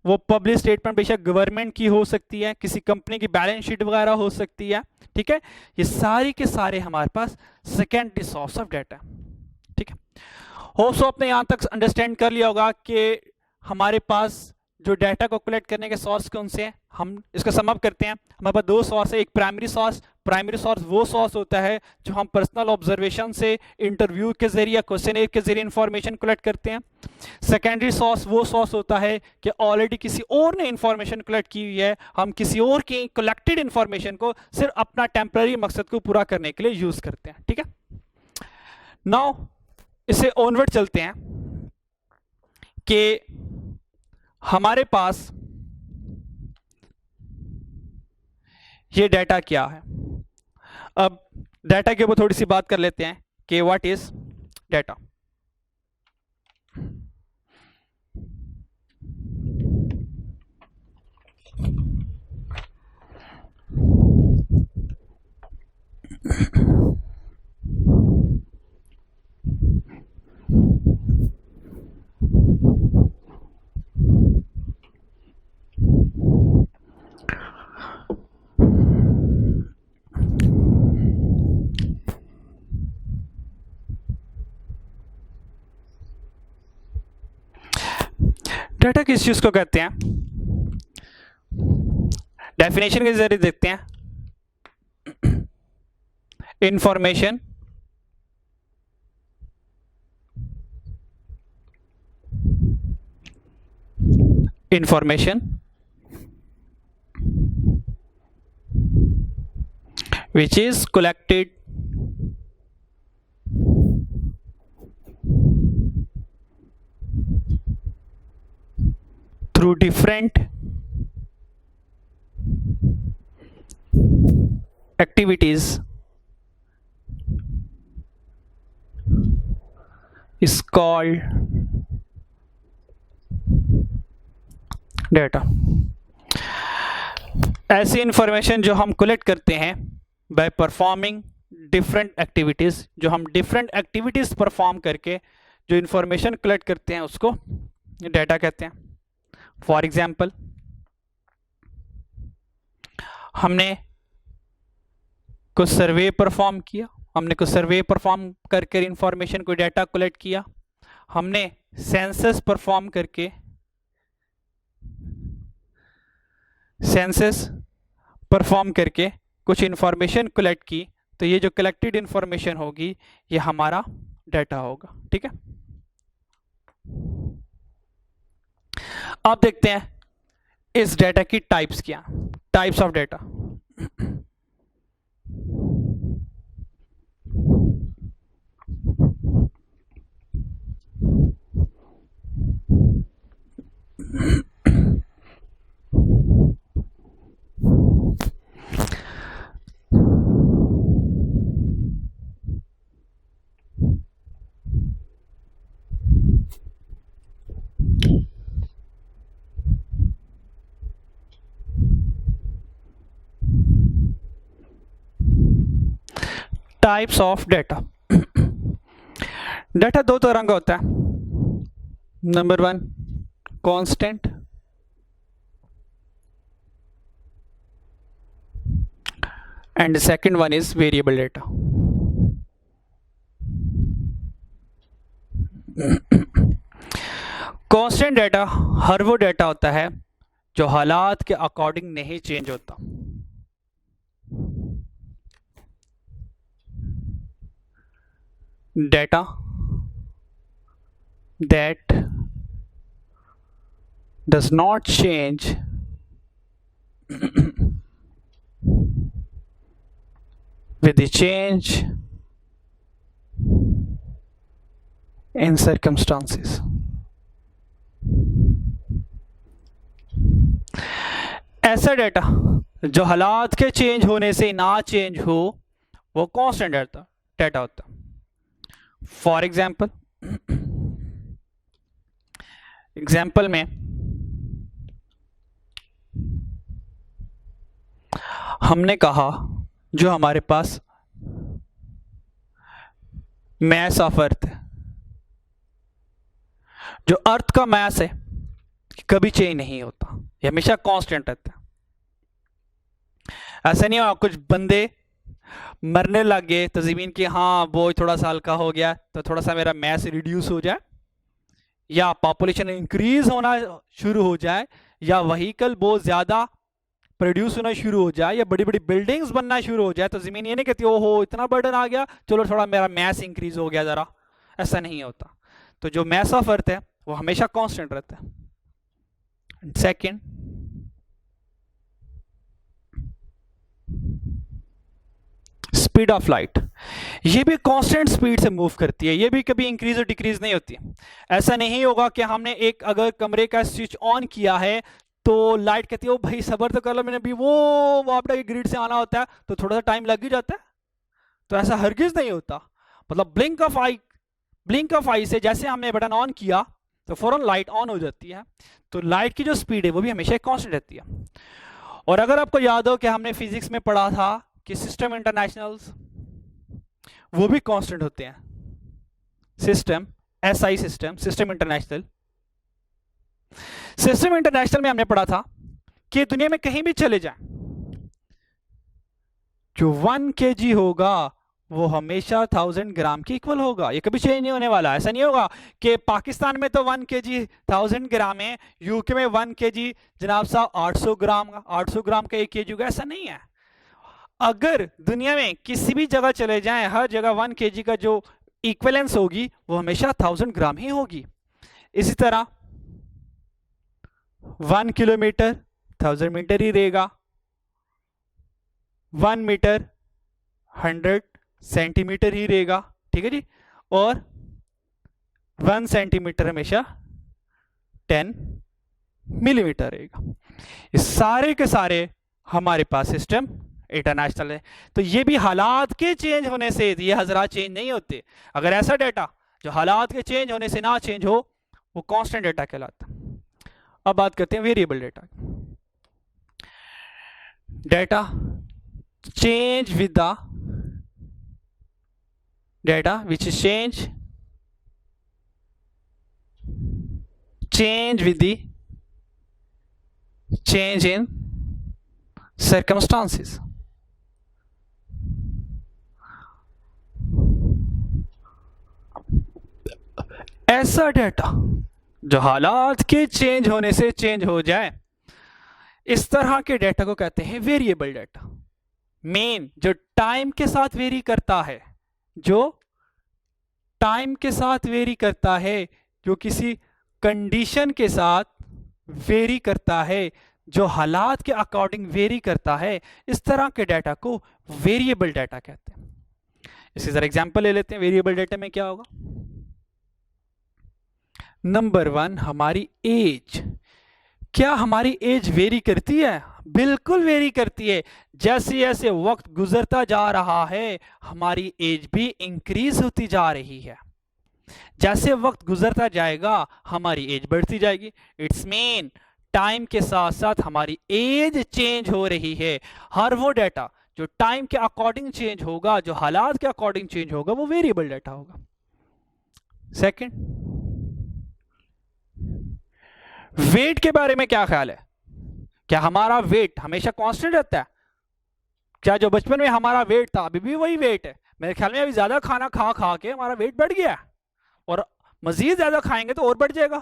वो पब्लिश स्टेटमेंट बेशक गवर्नमेंट की हो सकती है, किसी कंपनी की बैलेंस शीट वगैरह हो सकती है। ठीक है, ये सारी के सारे हमारे पास सेकेंडरी सोर्स ऑफ डाटा है। ठीक है, होप सो आपने यहां तक अंडरस्टैंड कर लिया होगा कि हमारे पास जो डाटा को कलेक्ट करने के सोर्स कौन से हैं। हम इसको सम अप करते हैं। हमारे पास दो सोर्स है, एक प्राइमरी सोर्स। प्राइमरी सोर्स वो सोर्स होता है जो हम पर्सनल ऑब्जर्वेशन से, इंटरव्यू के जरिए, क्वेश्चन के जरिए इंफॉर्मेशन कलेक्ट करते हैं। सेकेंडरी सोर्स वो सोर्स होता है कि ऑलरेडी किसी और ने इंफॉर्मेशन कलेक्ट की हुई है, हम किसी और की कलेक्टेड इंफॉर्मेशन को सिर्फ अपना टेम्पररी मकसद को पूरा करने के लिए यूज करते हैं। ठीक है, नाउ इसे ऑनवर्ड चलते हैं कि हमारे पास ये डाटा क्या है। अब डाटा के ऊपर थोड़ी सी बात कर लेते हैं कि व्हाट इज डाटा। डाटा किस चीज को कहते हैं, डेफिनेशन के जरिए देखते हैं। Information which is collected through different activities is called data। ऐसी इंफॉर्मेशन जो हम कलेक्ट करते हैं बाय परफॉर्मिंग डिफरेंट एक्टिविटीज, जो हम डिफरेंट एक्टिविटीज परफॉर्म करके जो इंफॉर्मेशन कलेक्ट करते हैं उसको डाटा कहते हैं। फॉर एग्जाम्पल, हमने कुछ सर्वे परफॉर्म किया, हमने कुछ सर्वे परफॉर्म करके इंफॉर्मेशन को डाटा कलेक्ट किया, हमने सेंसस परफॉर्म करके कुछ इंफॉर्मेशन कलेक्ट की, तो ये जो कलेक्टेड इंफॉर्मेशन होगी ये हमारा डाटा होगा। ठीक है, अब देखते हैं इस डाटा की टाइप्स क्या, types of data. Types of data. Data दो तरह का होता है। Number 1 constant, and second one is variable data. Constant data हर वो डाटा होता है जो हालात के अकॉर्डिंग नहीं चेंज होता। data that does not change with the change in circumstances. ऐसा डेटा जो हालात के चेंज होने से ना चेंज हो वो कांस्टेंट डेटा होता है। फॉर एग्जाम्पल में हमने कहा जो हमारे पास मैस ऑफ अर्थ है, जो अर्थ का मैस है कभी चेंज नहीं होता, ये हमेशा कांस्टेंट रहता है। ऐसा नहीं हुआ कुछ बंदे मरने लग गए तो जमीन की हाँ बोझ थोड़ा सा हल्का हो गया तो थोड़ा सा मेरा मैस रिड्यूस हो जाए, या पॉपुलेशन इंक्रीज होना शुरू हो जाए, या व्हीकल बहुत ज्यादा प्रोड्यूस होना शुरू हो जाए, या बड़ी बड़ी बिल्डिंग्स बनना शुरू हो जाए, तो जमीन ये नहीं कहती ओहो इतना बर्डन आ गया चलो थोड़ा मेरा मैस इंक्रीज हो गया जरा। ऐसा नहीं होता। तो जो मैस ऑफ अर्थ है वो हमेशा कांस्टेंट रहता है। सेकंड, स्पीड ऑफ लाइट, ये भी कांस्टेंट स्पीड से मूव करती है, ये भी कभी इंक्रीज और डिक्रीज नहीं होती। ऐसा नहीं होगा कि हमने एक अगर कमरे का स्विच ऑन किया है तो लाइट कहती है ओ भाई सबर तो कर लो, मैंने अभी वो आपका ग्रिड से आना होता है तो थोड़ा सा टाइम लग ही जाता है। तो ऐसा हरगिज नहीं होता। मतलब ब्लिंक ऑफ आई से जैसे हमने बटन ऑन किया तो फौरन लाइट ऑन हो जाती है। तो लाइट की जो स्पीड है वो भी हमेशा कांस्टेंट रहती है। और अगर आपको याद हो कि हमने फिजिक्स में पढ़ा था कि सिस्टम इंटरनेशनल्स वो भी कांस्टेंट होते हैं। सिस्टम एसआई सिस्टम इंटरनेशनल में हमने पढ़ा था कि दुनिया में कहीं भी चले जाएं जो 1 kg होगा वो हमेशा 1000 ग्राम के इक्वल होगा, ये कभी चेंज नहीं होने वाला। ऐसा नहीं होगा कि पाकिस्तान में तो 1 kg 1000 ग्राम है, यूके में 1 kg जनाब साहब 800 ग्राम का 1 kg होगा, ऐसा नहीं है। अगर दुनिया में किसी भी जगह चले जाएं हर जगह 1 kg का जो इक्विवेलेंस होगी वो हमेशा 1000 ग्राम ही होगी। इसी तरह 1 किलोमीटर 1000 मीटर ही रहेगा, 1 मीटर 100 सेंटीमीटर ही रहेगा, ठीक है जी। और 1 सेंटीमीटर हमेशा 10 मिलीमीटर रहेगा। ये सारे के सारे हमारे पास सिस्टम इंटरनेशनल है। तो ये भी हालात के चेंज होने से ये हजरात चेंज नहीं होते। अगर ऐसा डेटा जो हालात के चेंज होने से ना चेंज हो वो कांस्टेंट डेटा कहलाता है। अब बात करते हैं variable data. Data change with the data which is change with the change in circumstances। ऐसा डेटा जो हालात के चेंज होने से चेंज हो जाए, इस तरह के डेटा को कहते हैं वेरिएबल डेटा। मेन जो टाइम के साथ वेरी करता है, जो टाइम के साथ वेरी करता है, जो किसी कंडीशन के साथ वेरी करता है, जो हालात के अकॉर्डिंग वेरी करता है, इस तरह के डेटा को वेरिएबल डेटा कहते हैं। इसकी जरा एग्जांपल ले लेते हैं। वेरिएबल डेटा में क्या होगा? नंबर 1 हमारी एज। क्या हमारी एज वेरी करती है? बिल्कुल वेरी करती है। जैसे जैसे वक्त गुजरता जा रहा है हमारी एज भी इंक्रीज होती जा रही है। जैसे वक्त गुजरता जाएगा हमारी एज बढ़ती जाएगी। इट्स मीन टाइम के साथ साथ हमारी एज चेंज हो रही है। हर वो डेटा जो टाइम के अकॉर्डिंग चेंज होगा, जो हालात के अकॉर्डिंग चेंज होगा, वो वेरिएबल डेटा होगा। सेकंड, वेट के बारे में क्या ख्याल है? क्या हमारा वेट हमेशा कांस्टेंट रहता है? क्या जो बचपन में हमारा वेट था अभी भी वही वेट है? मेरे ख्याल में अभी ज्यादा खाना खा खा के हमारा वेट बढ़ गया है, और मजीद ज्यादा खाएंगे तो और बढ़ जाएगा,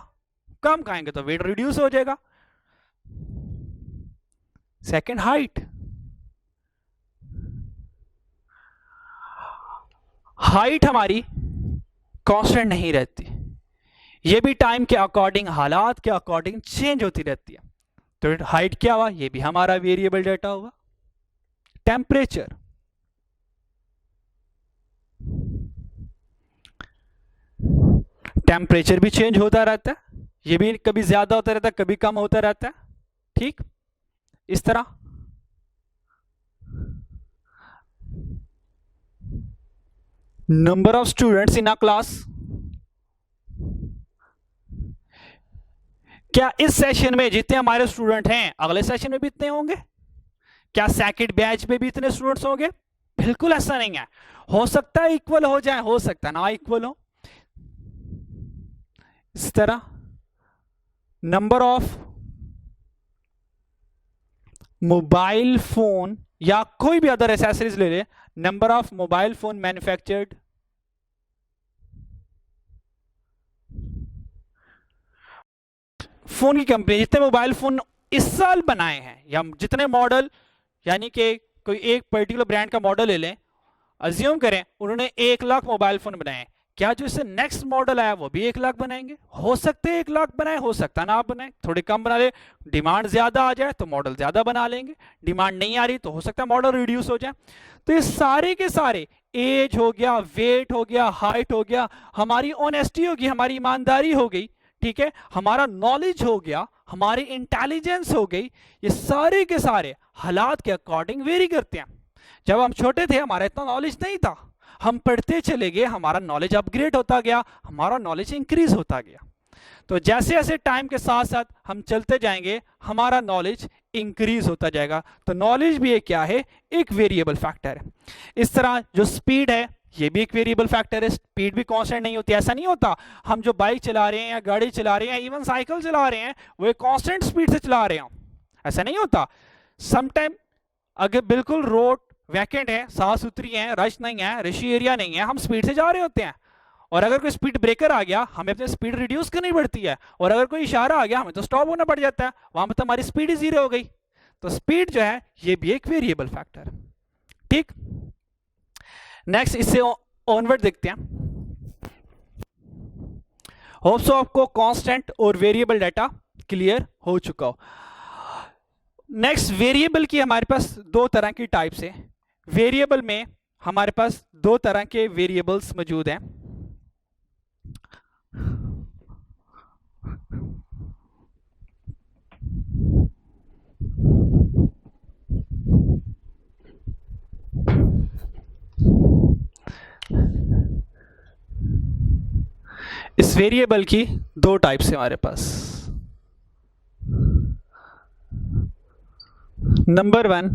कम खाएंगे तो वेट रिड्यूस हो जाएगा। Second, height. हाइट हमारी कांस्टेंट नहीं रहती, ये भी टाइम के अकॉर्डिंग, हालात के अकॉर्डिंग चेंज होती रहती है। तो हाइट क्या हुआ? ये भी हमारा वेरिएबल डेटा होगा। टेम्परेचर, टेम्परेचर भी चेंज होता रहता है, ये भी कभी ज्यादा होता रहता है, कभी कम होता रहता है, ठीक। इस तरह number of students in a class, क्या इस सेशन में जितने हमारे स्टूडेंट हैं अगले सेशन में भी इतने होंगे? क्या सेकंड बैच में भी इतने स्टूडेंट्स होंगे? बिल्कुल ऐसा नहीं है। हो सकता है इक्वल हो जाए, हो सकता है ना इक्वल हो। इस तरह नंबर ऑफ मोबाइल फोन या कोई भी अदर एसेसरीज ले ले, number of mobile phone manufactured, phone की कंपनी जितने मोबाइल फोन इस साल बनाए हैं या जितने मॉडल, यानी कि कोई एक पर्टिकुलर ब्रांड का मॉडल ले लें, अज्यूम करें उन्होंने 1 लाख मोबाइल फोन बनाए, क्या जो इससे नेक्स्ट मॉडल आया वो भी 1 लाख बनाएंगे? हो सकते हैं 1 लाख बनाए, हो सकता है ना आप बनाए, थोड़े कम बना ले, डिमांड ज्यादा आ जाए तो मॉडल ज्यादा बना लेंगे, डिमांड नहीं आ रही तो हो सकता है मॉडल रिड्यूस हो जाए। तो ये सारे के सारे, एज हो गया, वेट हो गया, हाइट हो गया, हमारी ऑनेस्टी होगी, हमारी ईमानदारी हो गई, ठीक है, हमारा नॉलेज हो गया, हमारी इंटेलिजेंस हो गई, ये सारे के सारे हालात के अकॉर्डिंग वेरी करते हैं। जब हम छोटे थे हमारा इतना नॉलेज नहीं था, हम पढ़ते चले गए, हमारा नॉलेज अपग्रेड होता गया, हमारा नॉलेज इंक्रीज होता गया। तो जैसे जैसे टाइम के साथ साथ हम चलते जाएंगे हमारा नॉलेज इंक्रीज होता जाएगा। तो नॉलेज भी एक क्या है, एक वेरिएबल फैक्टर है। इस तरह जो स्पीड है ये भी एक वेरिएबल फैक्टर है, स्पीड भी कांस्टेंट नहीं होती। ऐसा नहीं होता हम जो बाइक चला रहे हैं या गाड़ी चला रहे हैं, इवन साइकिल चला रहे हैं, वो एक कांस्टेंट स्पीड से चला रहे हैं, ऐसा नहीं होता। समटाइम अगर बिल्कुल रोड वैकेंट है, साफ सुथरी है, रश नहीं है, रशी एरिया नहीं है, हम स्पीड से जा रहे होते हैं, और अगर कोई स्पीड ब्रेकर आ गया हमें अपनी स्पीड रिड्यूस करनी पड़ती है, और अगर कोई इशारा आ गया हमें तो स्टॉप होना पड़ जाता है, वहां पर तो हमारी स्पीड ही 0 हो गई। तो स्पीड जो है ये भी एक वेरिएबल फैक्टर है, ठीक। नेक्स्ट इससे ऑनवर्ड देखते हैं। होप सो आपको कांस्टेंट और वेरिएबल डाटा क्लियर हो चुका हो। नेक्स्ट वेरिएबल की हमारे पास 2 तरह की टाइप्स है। वेरिएबल में हमारे पास 2 तरह के वेरिएबल्स मौजूद हैं। इस वेरिएबल की 2 टाइप्स है हमारे पास। Number 1,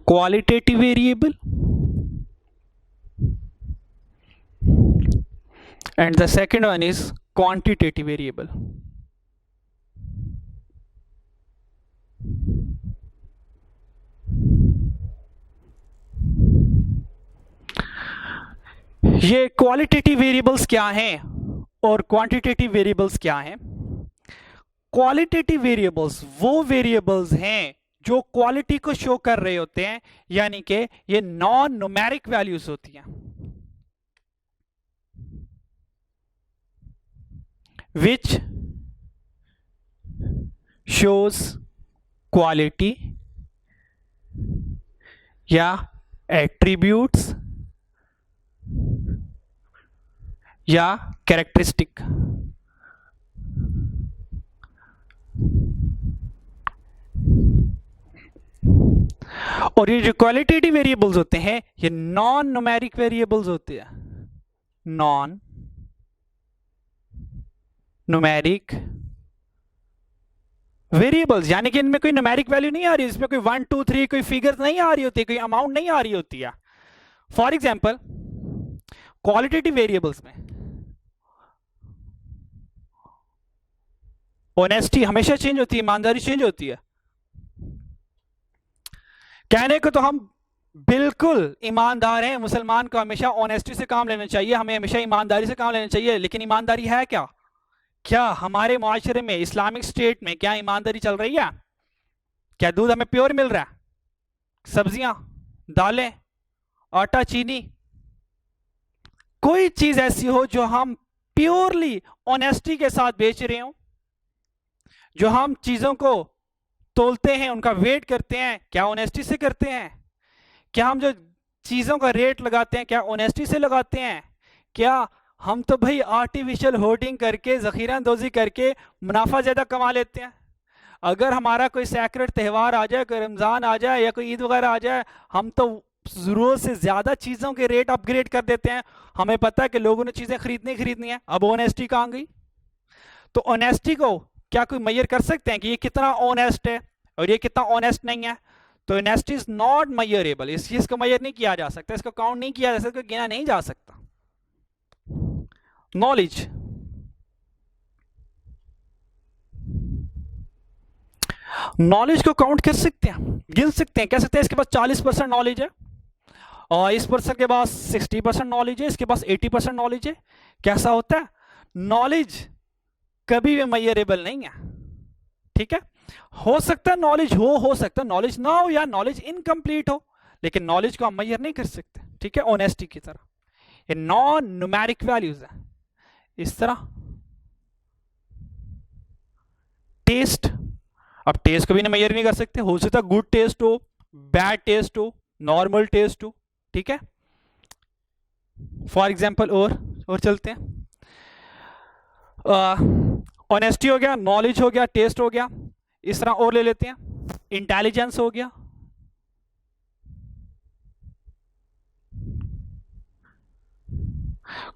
qualitative variable, and the second one is quantitative variable. ये क्वालिटेटिव वेरिएबल्स क्या हैं और क्वांटिटेटिव वेरिएबल्स क्या हैं? क्वालिटेटिव वेरिएबल्स वो वेरिएबल्स हैं जो क्वालिटी को शो कर रहे होते हैं, यानी कि ये नॉन न्यूमेरिक वैल्यूज होती हैं, which shows quality या attributes या कैरेक्टरिस्टिक। और ये जो क्वालिटेटिव वेरिएबल्स होते हैं ये नॉन न्यूमेरिक वेरिएबल्स होते हैं, नॉन न्यूमेरिक वेरिएबल्स, यानी कि इनमें कोई न्यूमेरिक वैल्यू नहीं आ रही, इसमें कोई 1 2 3 कोई फिगर नहीं आ रही होती, कोई अमाउंट नहीं आ रही होती है। फॉर एग्जाम्पल क्वालिटेटिव वेरिएबल्स में ऑनेस्टी हमेशा चेंज होती है, ईमानदारी चेंज होती है। कहने को तो हम बिल्कुल ईमानदार हैं, मुसलमान को हमेशा ऑनेस्टी से काम लेना चाहिए, हमें हमेशा ईमानदारी से काम लेना चाहिए, लेकिन ईमानदारी है क्या? क्या हमारे मुआशरे में, इस्लामिक स्टेट में क्या ईमानदारी चल रही है? क्या दूध हमें प्योर मिल रहा है? सब्जियां, दालें, आटा, चीनी, कोई चीज ऐसी हो जो हम प्योरली ऑनेस्टी के साथ बेच रहे हो, जो हम चीजों को तोलते हैं, उनका वेट करते हैं, क्या ऑनेस्टी से करते हैं? क्या हम जो चीज़ों का रेट लगाते हैं क्या ऑनेस्टी से लगाते हैं? क्या हम तो भाई आर्टिफिशियल होर्डिंग करके, ज़ख़ीरा अंदोज़ी करके मुनाफा ज़्यादा कमा लेते हैं? अगर हमारा कोई सैक्रेड त्यौहार आ जाए, कोई रमज़ान आ जाए या कोई ईद वगैरह आ जाए, हम तो ज़रूरत से ज़्यादा चीज़ों के रेट अपग्रेड कर देते हैं। हमें पता है कि लोगों ने चीज़ें खरीदनी है। अब ऑनेस्टी कहाँ गई? तो ऑनेस्टी को क्या कोई मेजर कर सकते हैं कि ये कितना ऑनेस्ट है और ये कितना ऑनेस्ट नहीं है? तो ऑनेस्टी इज नॉट मेजरेबल। इस चीज़ को मेजर नहीं किया जा सकता, इसको काउंट नहीं किया जा सकता, गिना नहीं जा सकता। नॉलेज, नॉलेज को काउंट कर सकते हैं, गिन सकते हैं, कह सकते हैं इसके पास 40% नॉलेज है और इस पर्सन के पास 60% नॉलेज है, इसके पास 80% नॉलेज है। कैसा होता है? नॉलेज कभी भी मेजरेबल नहीं है। ठीक है, हो सकता है नॉलेज हो सकता है नॉलेज ना हो या नॉलेज इनकम्प्लीट हो, लेकिन नॉलेज को हम मेजर नहीं कर सकते। ठीक है, ऑनेस्टी की तरह ये नॉन न्यूमेरिक वैल्यूज है। इस तरह टेस्ट, अब टेस्ट को भी मेजर नहीं कर सकते, हो सकता है गुड टेस्ट हो, बैड टेस्ट हो, नॉर्मल टेस्ट हो। ठीक है, फॉर एग्जाम्पल और चलते हैं। ऑनेस्टी हो गया, नॉलेज हो गया, टेस्ट हो गया, इस तरह और ले लेते हैं। इंटेलिजेंस हो गया,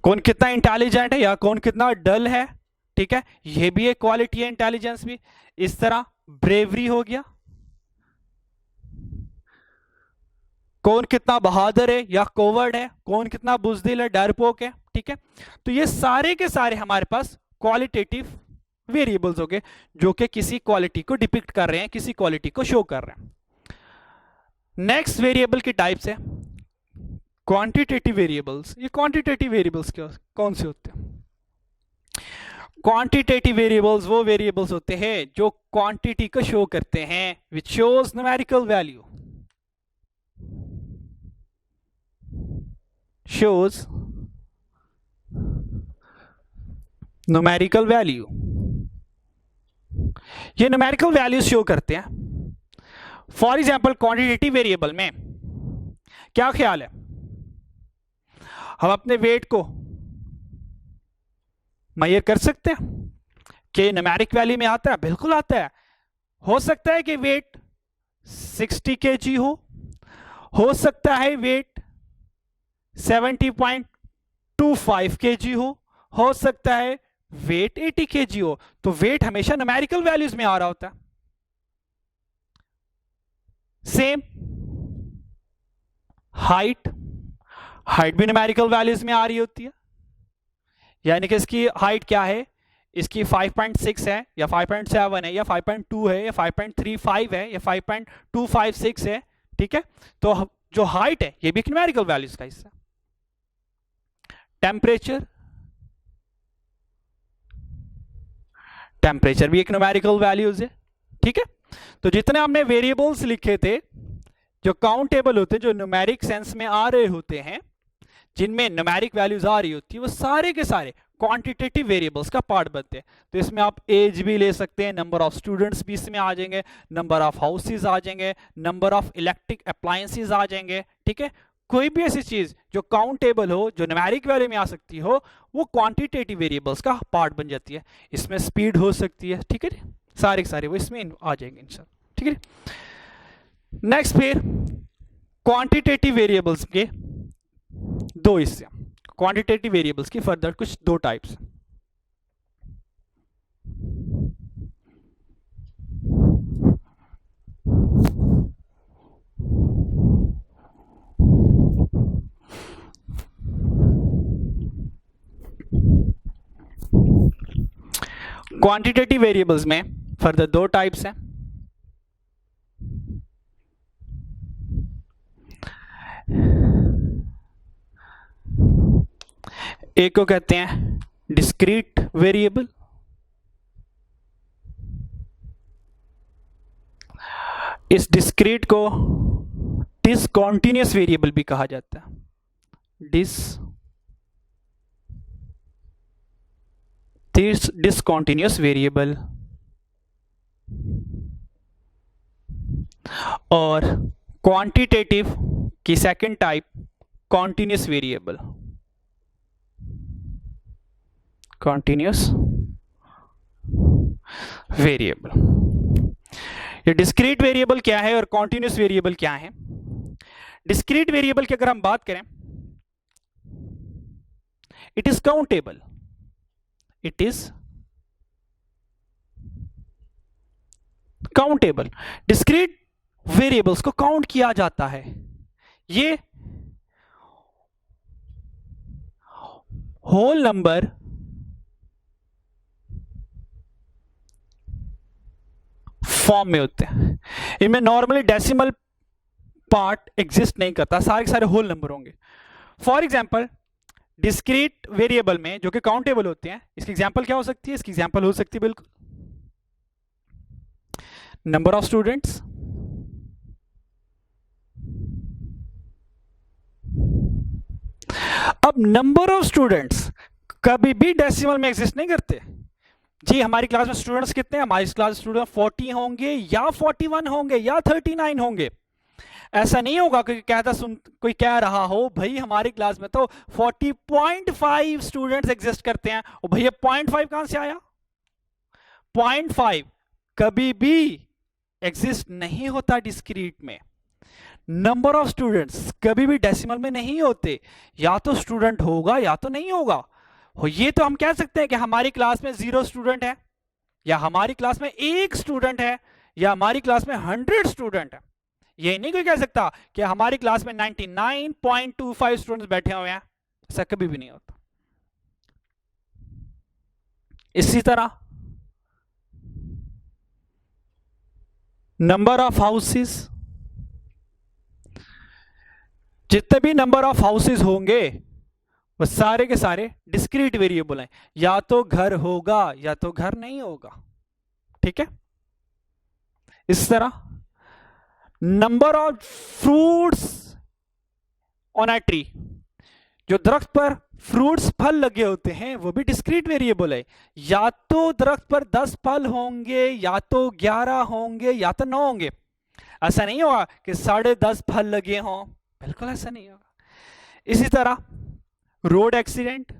कौन कितना इंटेलिजेंट है या कौन कितना डल है। ठीक है, ये भी एक क्वालिटी है, इंटेलिजेंस भी। इस तरह ब्रेवरी हो गया, कौन कितना बहादुर है या कोवर्ड है, कौन कितना बुजदिल है, डरपोक है। ठीक है, तो ये सारे के सारे हमारे पास क्वालिटेटिव वेरिएबल्स हो गए जो कि किसी क्वालिटी को डिपिक्ट कर रहे हैं, किसी क्वालिटी को शो कर रहे हैं। नेक्स्ट वेरिएबल की टाइप्स है क्वांटिटेटिव वेरिएबल्स। ये क्वांटिटेटिव वेरिएबल्स कौन से होते हैं? क्वांटिटेटिव वेरिएबल्स वो वेरिएबल्स होते हैं जो क्वांटिटी को शो करते हैं, which shows numerical value, shows numerical value. ये न्यूमेरिकल वैल्यूज शो करते हैं। फॉर एग्जाम्पल क्वांटिटेटिव वेरिएबल में क्या ख्याल है, हम अपने वेट को मेजर कर सकते हैं कि न्यूमेरिक वैल्यू में आता है? बिल्कुल आता है। हो सकता है कि वेट 60 kg हो सकता है वेट 70.25 kg हो सकता है वेट 80 kg हो। तो वेट हमेशा न्यूमेरिकल वैल्यूज में आ रहा होता है। सेम हाइट, हाइट भी न्यूमेरिकल वैल्यूज में आ रही होती है, यानी कि इसकी हाइट क्या है, इसकी 5.6 है या 5.7 है या 5.2 है या 5.35 है या 5.256 है। ठीक है, तो जो हाइट है ये भी न्यूमेरिकल वैल्यूज का हिस्सा। टेम्परेचर, टेम्परेचर भी एक न्यूमेरिकल वैल्यूज है। ठीक है, तो जितने हमने वेरिएबल्स लिखे थे जो काउंटेबल होते हैं, जो न्यूमेरिक सेंस में आ रहे होते हैं, जिनमें न्यूमेरिक वैल्यूज आ रही होती है, वो सारे के सारे क्वांटिटेटिव वेरिएबल्स का पार्ट बनते हैं। तो इसमें आप एज भी ले सकते हैं, नंबर ऑफ स्टूडेंट्स भी इसमें आ जाएंगे, नंबर ऑफ हाउसेज आ जाएंगे, नंबर ऑफ इलेक्ट्रिक अप्लायंसेस आ जाएंगे। ठीक है, कोई भी ऐसी चीज जो काउंटेबल हो, जो न्यूमेरिक वैल्यू में आ सकती हो, वो क्वांटिटेटिव वेरिएबल्स का पार्ट बन जाती है। इसमें स्पीड हो सकती है। ठीक है, सारे के सारे वो इसमें आ जाएंगे इंशाल्लाह। ठीक है, नेक्स्ट फिर क्वांटिटेटिव वेरिएबल्स के दो हिस्से, क्वांटिटेटिव वेरिएबल्स की फर्दर कुछ दो टाइप्स। क्वांटिटेटिव वेरिएबल्स में फर्दर दो टाइप्स हैं। एक को कहते हैं डिस्क्रीट वेरिएबल, इस डिस्क्रीट को डिसकंटीन्यूअस वेरिएबल भी कहा जाता है। डिसकंटीन्यूअस वेरिएबल, और क्वांटिटेटिव की second type continuous variable. Continuous variable. ये डिस्क्रीट वेरिएबल क्या है और कॉन्टिन्यूस वेरिएबल क्या है? डिस्क्रीट वेरिएबल की अगर हम बात करें, it is countable, it is countable. Discrete variables को काउंट किया जाता है। ये होल नंबर फॉर्म में होते हैं। इनमें नॉर्मली डेसिमल पार्ट एग्जिस्ट नहीं करता, सारे के सारे होल नंबर होंगे। फॉर एग्जांपल डिस्क्रीट वेरिएबल में जो कि काउंटेबल होते हैं, इसकी एग्जांपल क्या हो सकती है? इसकी एग्जांपल हो सकती है बिल्कुल नंबर ऑफ स्टूडेंट्स, अब नंबर ऑफ स्टूडेंट्स कभी भी डेसिमल में एग्जिस्ट नहीं करते। जी हमारी क्लास में स्टूडेंट्स कितने हैं? हमारी क्लास में स्टूडेंट 40 होंगे या 41 होंगे या 39 होंगे। ऐसा नहीं होगा कि कोई कह रहा हो भाई हमारी क्लास में तो 40.5 स्टूडेंट्स एग्जिस्ट करते हैं, और भैया 0.5 कहां से आया? 0.5 कभी भी एग्जिस्ट नहीं होता डिस्क्रीट में। नंबर ऑफ स्टूडेंट्स कभी भी डेसिमल में नहीं होते, या तो स्टूडेंट होगा या तो नहीं होगा। ये तो हम कह सकते हैं कि हमारी क्लास में 0 स्टूडेंट है, या हमारी क्लास में 1 स्टूडेंट है, या हमारी क्लास में 100 स्टूडेंट है। ये नहीं कोई कह सकता कि हमारी क्लास में 99.25 स्टूडेंट्स बैठे हुए हैं, ऐसा कभी भी नहीं होता। इसी तरह नंबर ऑफ हाउसेस, जितने भी नंबर ऑफ हाउसेस होंगे वो सारे के सारे डिस्क्रीट वेरिएबल हैं, या तो घर होगा या तो घर नहीं होगा। ठीक है, इस तरह number of fruits on a tree, जो दरख्त पर फ्रूट्स फल लगे होते हैं वो भी डिस्क्रीट वेरिएबल है। या तो दरख्त पर 10 फल होंगे, या तो 11 होंगे, या तो 9 होंगे। ऐसा नहीं होगा कि 10.5 फल लगे हों, बिल्कुल ऐसा नहीं होगा। इसी तरह रोड एक्सीडेंट,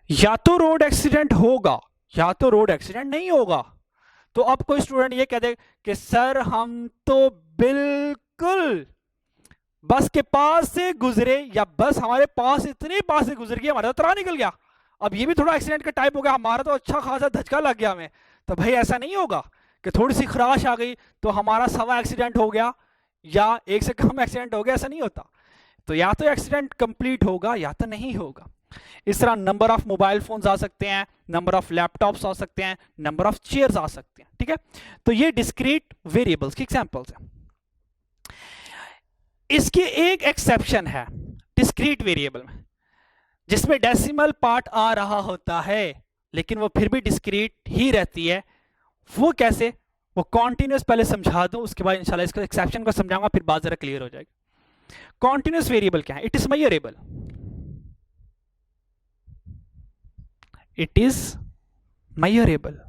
या तो रोड एक्सीडेंट होगा या तो रोड एक्सीडेंट नहीं होगा। तो अब कोई स्टूडेंट ये कह दे कि सर हम तो बिल्कुल बस के पास से गुजरे, या बस हमारे पास इतने पास से गुजर गया, हमारा तो तरा निकल गया, अब ये भी थोड़ा एक्सीडेंट का टाइप हो गया, हमारा तो अच्छा खासा धचका लग गया हमें। तो भाई ऐसा नहीं होगा कि थोड़ी सी खराश आ गई तो हमारा 1.25 एक्सीडेंट हो गया या 1 से कम एक्सीडेंट हो गया, ऐसा नहीं होता। तो या तो एक्सीडेंट कंप्लीट होगा या तो नहीं होगा। इस तरह नंबर ऑफ मोबाइल फोन्स आ सकते हैं, नंबर ऑफ लैपटॉप्स आ सकते हैं, नंबर ऑफ चेयर्स आ सकते हैं। ठीक है, तो ये डिस्क्रीट वेरिएबल्स की एग्जांपल्स हैं। इसकी एक एक्सेप्शन है डिस्क्रीट वेरिएबल में, जिसमें डेसिमल पार्ट आ रहा होता है लेकिन वो फिर भी डिस्क्रीट ही रहती है। वो कैसे? वो कॉन्टिन्यूस पहले समझा दूं, उसके बाद इंशाल्लाह इसको एक्सेप्शन को समझाऊंगा, फिर बात जरा क्लियर हो जाएगी। कॉन्टिन्यूस वेरिएबल क्या है? It is measurable, it is measurable.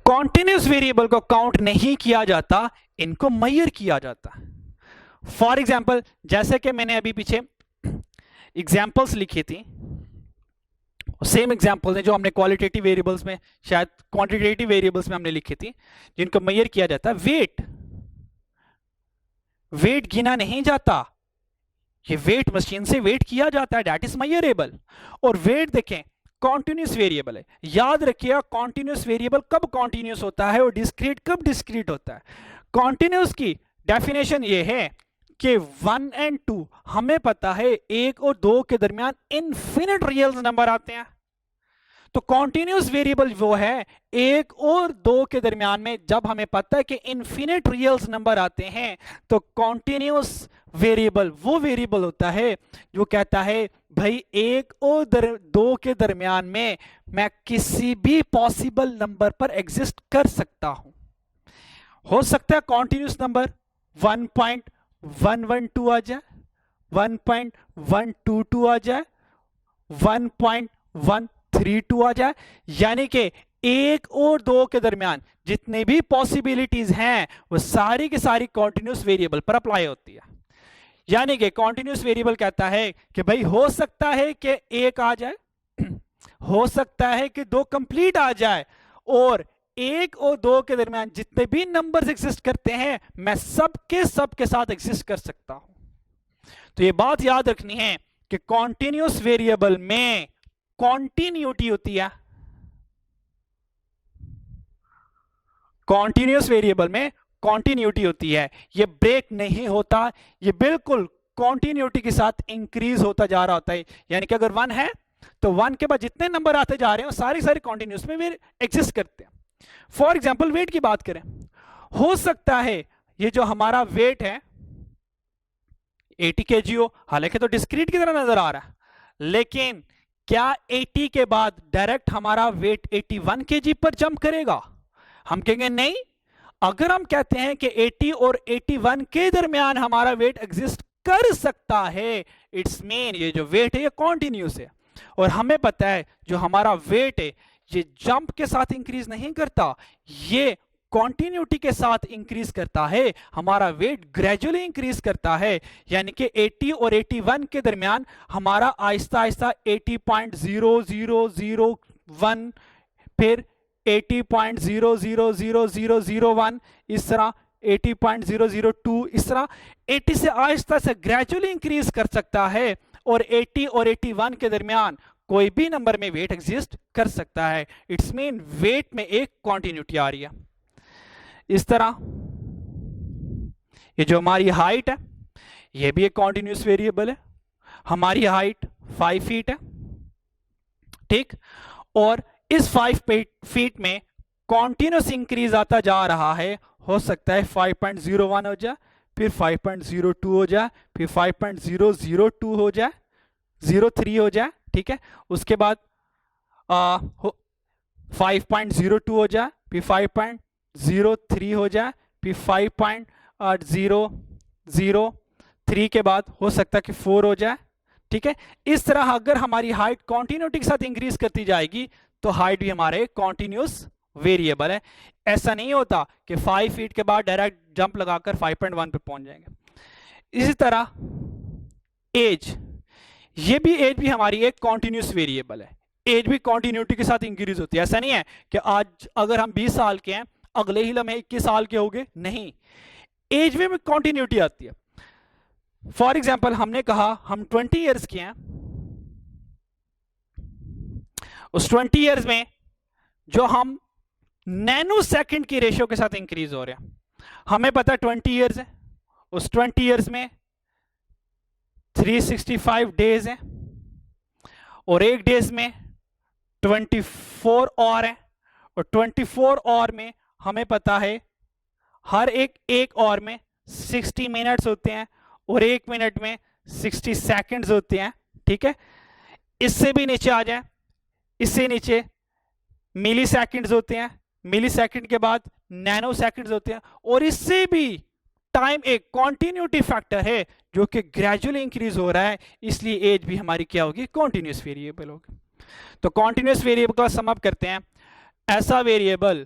Continuous variable को काउंट नहीं किया जाता, इनको मेजर किया जाता है। फॉर एग्जाम्पल, जैसे कि मैंने अभी पीछे एग्जाम्पल्स लिखी थी, सेम एग्जाम्पल्स हैं जो हमने क्वालिटेटिव वेरिएबल्स में, शायद क्वांटिटेटिव वेरिएबल्स में हमने लिखी थी, जिनको मेजर किया जाता है। वेट गिना नहीं जाता, ये वेट मशीन से वेट किया जाता है, दैट इज मेजरेबल। और वेट देखें कॉन्टिन्यूस वेरिएबल है, याद रखिएगा कॉन्टिन्यूस वेरिएबल कब कॉन्टिन्यूस होता है और डिस्क्रीट कब डिस्क्रीट होता है। कॉन्टिन्यूस की डेफिनेशन ये है कि 1 और 2 हमें पता है 1 और 2 के दरमियान इनफिनिट रियल नंबर आते हैं। तो कॉन्टिन्यूस वेरिएबल वो है 1 और 2 के दरमियान में जब हमें पता है कि इनफिनिट रियल्स नंबर आते हैं, तो कॉन्टिन्यूस वेरिएबल वो वेरिएबल होता है जो कहता है भाई 1 और 2 के दरमियान में मैं किसी भी पॉसिबल नंबर पर एग्जिस्ट कर सकता हूं। हो सकता है कॉन्टिन्यूस नंबर 1.112 आ जाए, 1.122 आ जाए, 1.132 आ जाए, यानी कि 1 और 2 के दरमियान जितने भी पॉसिबिलिटीज हैं वो सारी की सारी कॉन्टिन्यूस वेरिएबल पर अप्लाई होती है। यानी कि कॉन्टिन्यूस वेरिएबल कहता है कि भाई हो सकता है कि 1 आ जाए, हो सकता है कि 2 कंप्लीट आ जाए, और 1 और 2 के दरमियान जितने भी नंबर्स एग्जिस्ट करते हैं मैं सबके साथ एग्जिस्ट कर सकता हूं। तो ये बात याद रखनी है कि कॉन्टिन्यूस वेरिएबल में कॉन्टिन्यूटी होती है, कॉन्टिन्यूस वेरिएबल में कॉन्टिन्यूटी होती है, ये ब्रेक नहीं होता, ये बिल्कुल कॉन्टिन्यूटी के साथ इंक्रीज होता जा रहा होता है। यानी कि अगर 1 है तो 1 के बाद जितने नंबर आते जा रहे हैं वो सारे कॉन्टिन्यूस में एग्जिस्ट करते हैं। फॉर एग्जाम्पल वेट की बात करें, हो सकता है ये जो हमारा वेट है 80 kg हो, हालांकि तो डिस्क्रीट की तरह नजर आ रहा है, लेकिन क्या 80 के बाद डायरेक्ट हमारा वेट 81 kg पर जंप करेगा? हम कहेंगे नहीं। अगर हम कहते हैं कि 80 और 81 के दरमियान हमारा वेट एग्जिस्ट कर सकता है, इट्स मीन ये जो वेट है ये कॉन्टिन्यूस है, और हमें पता है जो हमारा वेट है ये जंप के साथ इंक्रीज नहीं करता, ये कॉन्टिन्यूटी के साथ इंक्रीज करता है, हमारा वेट ग्रेजुअली इंक्रीज करता है। यानी कि 80 और 81 के दरमियान हमारा आहिस्ता आहिस्ता 80.0001, फिर 80.000001, इस तरह 80.002, इस तरह 80 से आहिस्ता से ग्रेजुअली इंक्रीज कर सकता है, और 80 और 81 के दरमियान कोई भी नंबर में वेट एग्जिस्ट कर सकता है। इट्स मीन वेट में एक कॉन्टिन्यूटी आ रही है। इस तरह ये जो हमारी हाइट है ये भी एक कॉन्टिन्यूस वेरिएबल है, हमारी हाइट 5 फीट है, ठीक, और इस 5 फीट में कॉन्टिन्यूस इंक्रीज आता जा रहा है। हो सकता है 5.01 हो जाए, फिर 5.02 हो जाए, फिर 5.002 हो जाए, 03 हो जाए, ठीक है, उसके बाद 5.02 हो जाए, फिर 5.03 हो जाए, फिर 5.003 के बाद हो सकता है कि 4 हो जाए, ठीक है। इस तरह अगर हमारी हाइट कॉन्टिन्यूटी के साथ इंक्रीज करती जाएगी तो हाइट भी हमारे कॉन्टिन्यूस वेरिएबल है। ऐसा नहीं होता कि 5 फीट के बाद डायरेक्ट जंप लगाकर 5.1 पे पहुंच जाएंगे। इसी तरह एज, ये भी एज भी हमारी एक कॉन्टिन्यूस वेरिएबल है, एज भी कॉन्टिन्यूटी के साथ इंक्रीज होती है। ऐसा नहीं है कि आज अगर हम 20 साल के हैं अगले ही लम्हे 21 साल के होंगे, नहीं, एज में कॉन्टिन्यूटी आती है। फॉर एग्जाम्पल हमने कहा हम 20 ईयर्स के हैं, उस 20 ईयर्स में जो हम नैनो सेकंड की रेशियो के साथ इंक्रीज हो रहे हैं, हमें पता है 20 ईयर्स है, उस 20 ईयर्स में 365 डेज हैं, और एक डेज में 24 और है, और 24 और में हमें पता है हर एक और में 60 मिनट्स होते हैं, और 1 मिनट में 60 सेकंड्स होते हैं, ठीक है। इससे भी नीचे आ जाए, इससे नीचे मिली सेकंड्स होते हैं, मिली सेकंड के बाद नैनो सेकंड्स होते हैं, और इससे भी टाइम एक कॉन्टिन्यूटी फैक्टर है जो कि ग्रेजुअली इंक्रीज हो रहा है, इसलिए एज भी हमारी क्या होगी, कॉन्टिन्यूस वेरिएबल होगी। तो कॉन्टिन्यूस वेरिएबल का सम अप करते हैं, ऐसा वेरिएबल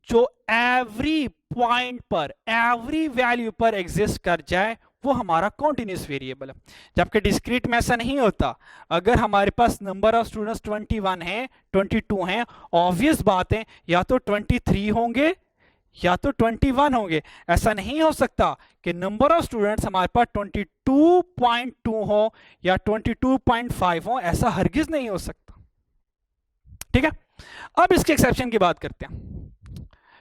जो एवरी पॉइंट पर, एवरी वैल्यू पर एग्जिस्ट कर जाए वो हमारा कॉन्टिन्यूस वेरिएबल है। जबकि डिस्क्रीट में ऐसा नहीं होता। अगर हमारे पास नंबर ऑफ स्टूडेंट्स 21 है, 22 हैं, ऑब्वियस बात है या तो 23 होंगे या तो 21 होंगे। ऐसा नहीं हो सकता कि नंबर ऑफ स्टूडेंट्स हमारे पास 22.2 हो या 22.5 हो, ऐसा हरगिज नहीं हो सकता, ठीक है। अब इसके एक्सेप्शन की बात करते हैं,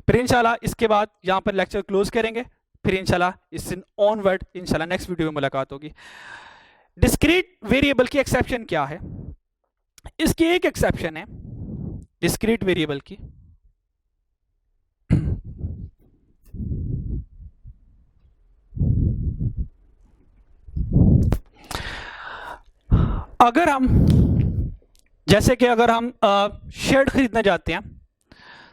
फिर इंशाल्लाह इसके बाद यहां पर लेक्चर क्लोज करेंगे, फिर इंशाल्लाह इस ऑनवर्ड इंशाल्लाह नेक्स्ट वीडियो में मुलाकात होगी। डिस्क्रीट वेरिएबल की एक्सेप्शन क्या है? इसकी एक एक्सेप्शन है डिस्क्रीट वेरिएबल की, अगर हम जैसे कि अगर हम शर्ट खरीदना जाते हैं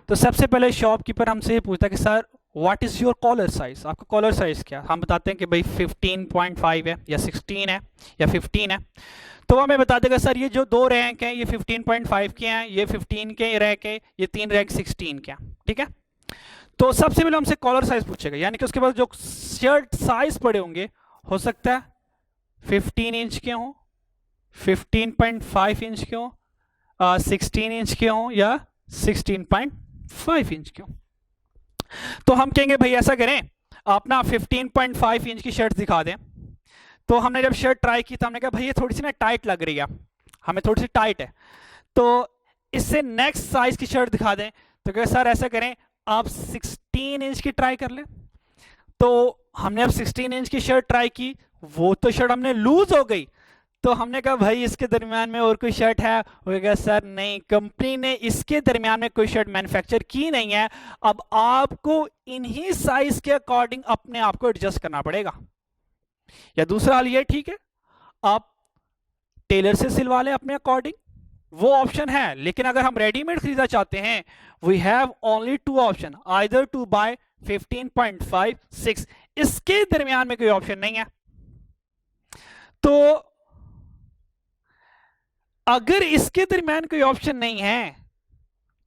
तो सबसे पहले शॉपकीपर हमसे पूछता है कि sir what is your collar size, आपका कॉलर साइज क्या? हम बताते हैं कि भाई 15.5 है या 16 है या 15 है। तो वो हमें बता देगा सर ये जो दो रैंक हैं ये 15.5 के हैं, ये 15 के रैंक है, ये तीन रैंक 16 के हैं, ठीक है। तो सबसे पहले हमसे कॉलर साइज पूछेगा, यानी कि उसके पास जो शर्ट साइज पड़े होंगे हो सकता है 15 इंच के हों, 15.5 इंच के हों, 16 इंच के हों या 16.5 इंच के हों। तो हम कहेंगे भाई ऐसा करें, अपना 15.5 इंच की शर्ट दिखा दें। तो हमने जब शर्ट ट्राई की तो हमने कहा भाई ये थोड़ी सी ना टाइट लग रही है, हमें थोड़ी सी टाइट है, तो इससे नेक्स्ट साइज की शर्ट दिखा दें। तो क्या सर ऐसा करें आप 16 इंच की ट्राई कर लें। तो हमने अब 16 इंच की शर्ट ट्राई की, वो तो शर्ट हमने लूज हो गई। तो हमने कहा भाई इसके दरमियान में और कोई शर्ट है? वो कहा सर नहीं, कंपनी ने इसके दरमियान में कोई शर्ट मैन्युफैक्चर की नहीं है, अब आपको इन्हीं साइज के अकॉर्डिंग अपने आप को एडजस्ट करना पड़ेगा। या दूसरा हाल ये ठीक है, आप टेलर से सिलवा लें अपने अकॉर्डिंग, वो ऑप्शन है। लेकिन अगर हम रेडीमेड खरीदना चाहते हैं, we have only two option, either to buy 15.5, 6, इसके दरमियान में कोई ऑप्शन नहीं है। तो अगर इसके दरमियान कोई ऑप्शन नहीं है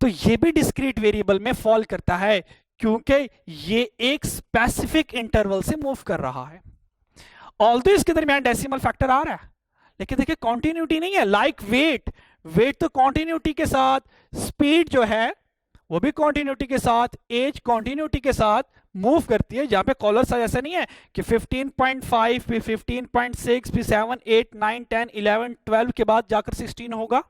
तो ये भी डिस्क्रीट वेरिएबल में फॉल करता है, क्योंकि ये एक स्पेसिफिक इंटरवल से मूव कर रहा है। ऑल्दो इसके दरमियान डेसिमल फैक्टर आ रहा है, लेकिन देखिए कॉन्टिन्यूटी नहीं है। लाइक वेट, वेट तो कॉन्टिन्यूटी के साथ, स्पीड जो है वो भी कॉन्टिन्यूटी के साथ, एज कॉन्टिन्यूटी के साथ मूव करती है। जहां पे कॉलर साइज ऐसा नहीं है कि 15.5 फिर 15.6 फिर 7, 8, 9, 10, 11, 12 के बाद जाकर 16 होगा,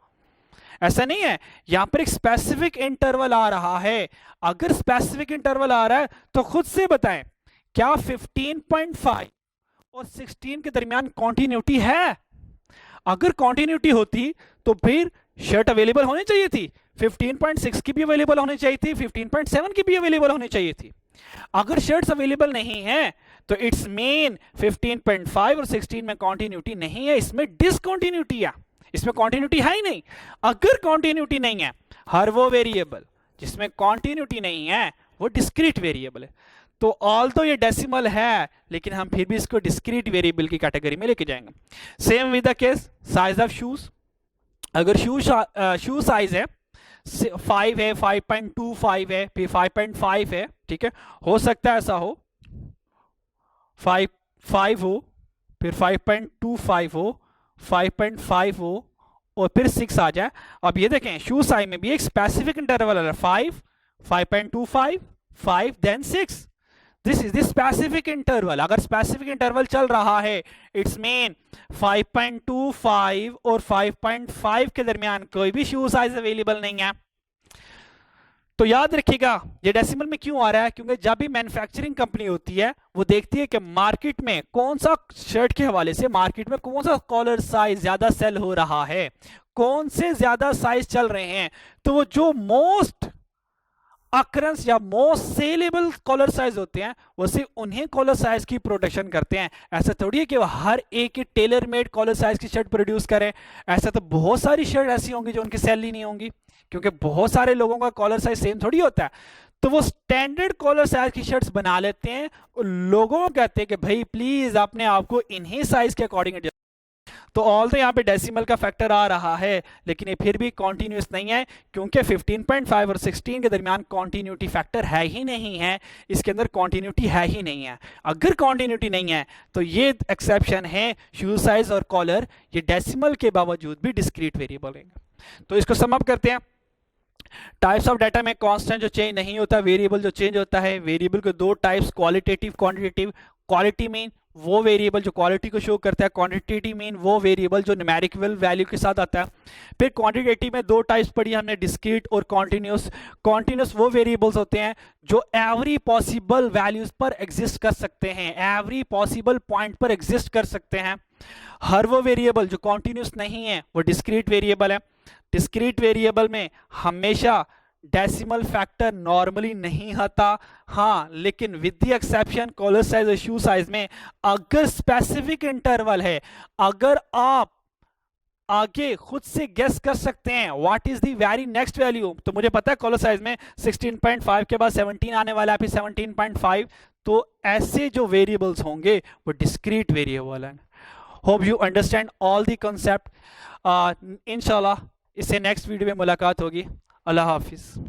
ऐसा नहीं है। यहां पर एक स्पेसिफिक इंटरवल आ रहा है। अगर स्पेसिफिक इंटरवल आ रहा है तो खुद से बताएं, क्या 15.5 और 16 के दरमियान कॉन्टिन्यूटी है? अगर कॉन्टिन्यूटी होती तो फिर शर्ट अवेलेबल होनी चाहिए थी, 15.6 की भी अवेलेबल होनी चाहिए थी, 15.7 की भी अवेलेबल होनी चाहिए थी। अगर शर्ट्स अवेलेबल नहीं है तो इट्स मीन 15.5 और 16 में कॉन्टिन्यूटी नहीं है, इसमें डिसकॉन्टिन्यूटी है, इसमें कॉन्टिन्यूटी है ही नहीं। अगर कॉन्टिन्यूटी नहीं है, हर वो वेरिएबल जिसमें कॉन्टिन्यूटी नहीं है वो डिस्क्रीट वेरिएबल है। तो ऑल तो ये डेसिमल है, लेकिन हम फिर भी इसको डिस्क्रीट वेरिएबल की कैटेगरी में लेके जाएंगे। Same with the case size of shoes. अगर शू साइज है 5 है, 5.25 है, फिर 5.5 है, ठीक है, हो सकता है ऐसा हो 5 हो, फिर 5.25 हो, 5.5 हो और फिर 6 आ जाए। अब ये देखें शू साइज में भी एक स्पेसिफिक इंटरवल है, 5, 5.25, 5 then 6। This is the specific interval. अगर स्पेसिफिक इंटरवल चल रहा है, इट्स मीन 5.25 और 5.5 के दरमियान कोई भी शू साइज अवेलेबल नहीं है। तो याद रखिएगा ये डेसिमल में क्यों आ रहा है, क्योंकि जब भी मैन्युफैक्चरिंग कंपनी होती है वो देखती है कि मार्केट में कौन सा, शर्ट के हवाले से मार्केट में कौन सा कॉलर साइज ज्यादा सेल हो रहा है, कौन से ज्यादा साइज चल रहे हैं, तो वो जो मोस्ट अकरेंस या मोस्ट सेलेबल कॉलर साइज होते हैं वो सिर्फ उन्हीं कॉलर साइज की प्रोडक्शन करते हैं। ऐसा थोड़ी है कि वो हर एक टेलर मेड कॉलर साइज की शर्ट प्रोड्यूस करें। ऐसा तो बहुत सारी शर्ट ऐसी होंगी जो उनकी सेल ही नहीं होंगी, क्योंकि बहुत सारे लोगों का कॉलर साइज सेम थोड़ी होता है। तो वो स्टैंडर्ड कॉलर साइज की शर्ट्स बना लेते हैं, लोगों को कहते हैं कि भाई प्लीज अपने आप को इन्हीं साइज के अकॉर्डिंग। तो ऑल तो यहाँ पे डेसिमल का फैक्टर आ रहा है, लेकिन ये फिर भी कॉन्टिन्यूस नहीं है, क्योंकि 15.5 और 16 के दरमियान कॉन्टिन्यूटी फैक्टर है ही नहीं है, इसके अंदर कॉन्टिन्यूटी है ही नहीं है। अगर कॉन्टिन्यूटी नहीं है तो ये एक्सेप्शन है शू साइज और कॉलर, ये डेसिमल के बावजूद भी डिस्क्रीट वेरिएबल रहेंगे। तो इसको सम अप करते हैं। टाइप्स ऑफ डाटा में कांस्टेंट जो चेंज नहीं होता, वेरिएबल जो चेंज होता है। वेरिएबल के दो types, qualitative, quantitative. Quality mean वो वेरिएबल जो क्वालिटी को शो करता है, क्वांटिटेटिव मीन वो वेरिएबल जो न्यूमेरिकल वैल्यू के साथ आता है। फिर क्वांटिटेटिव में दो टाइप्स पढ़ी हमने, डिस्क्रीट और कॉन्टिन्यूस। कॉन्टिन्यूस वो वेरिएबल्स होते हैं जो एवरी पॉसिबल वैल्यूज पर एग्जिस्ट कर सकते हैं, एवरी पॉसिबल पॉइंट पर एग्जिस्ट कर सकते हैं। हर वो वेरिएबल जो कॉन्टिन्यूस नहीं है वो डिस्क्रीट वेरिएबल है। डिस्क्रीट वेरिएबल में हमेशा डेसिमल फैक्टर नॉर्मली नहीं आता, हाँ, लेकिन with the exception collar size और शू साइज में अगर स्पेसिफिक इंटरवल है, अगर आप आगे खुद से गेस कर सकते हैं what is the very next value, तो मुझे पता है कॉलर साइज में 16.5 के बाद 17 आने वाला है, फिर 17.5, तो ऐसे जो वेरिएबल्स होंगे वो डिस्क्रीट वेरिएबल हैं। Hope you understand all the concept. इंशाल्लाह इससे नेक्स्ट वीडियो में मुलाकात होगी। अल्लाह हाफिज़।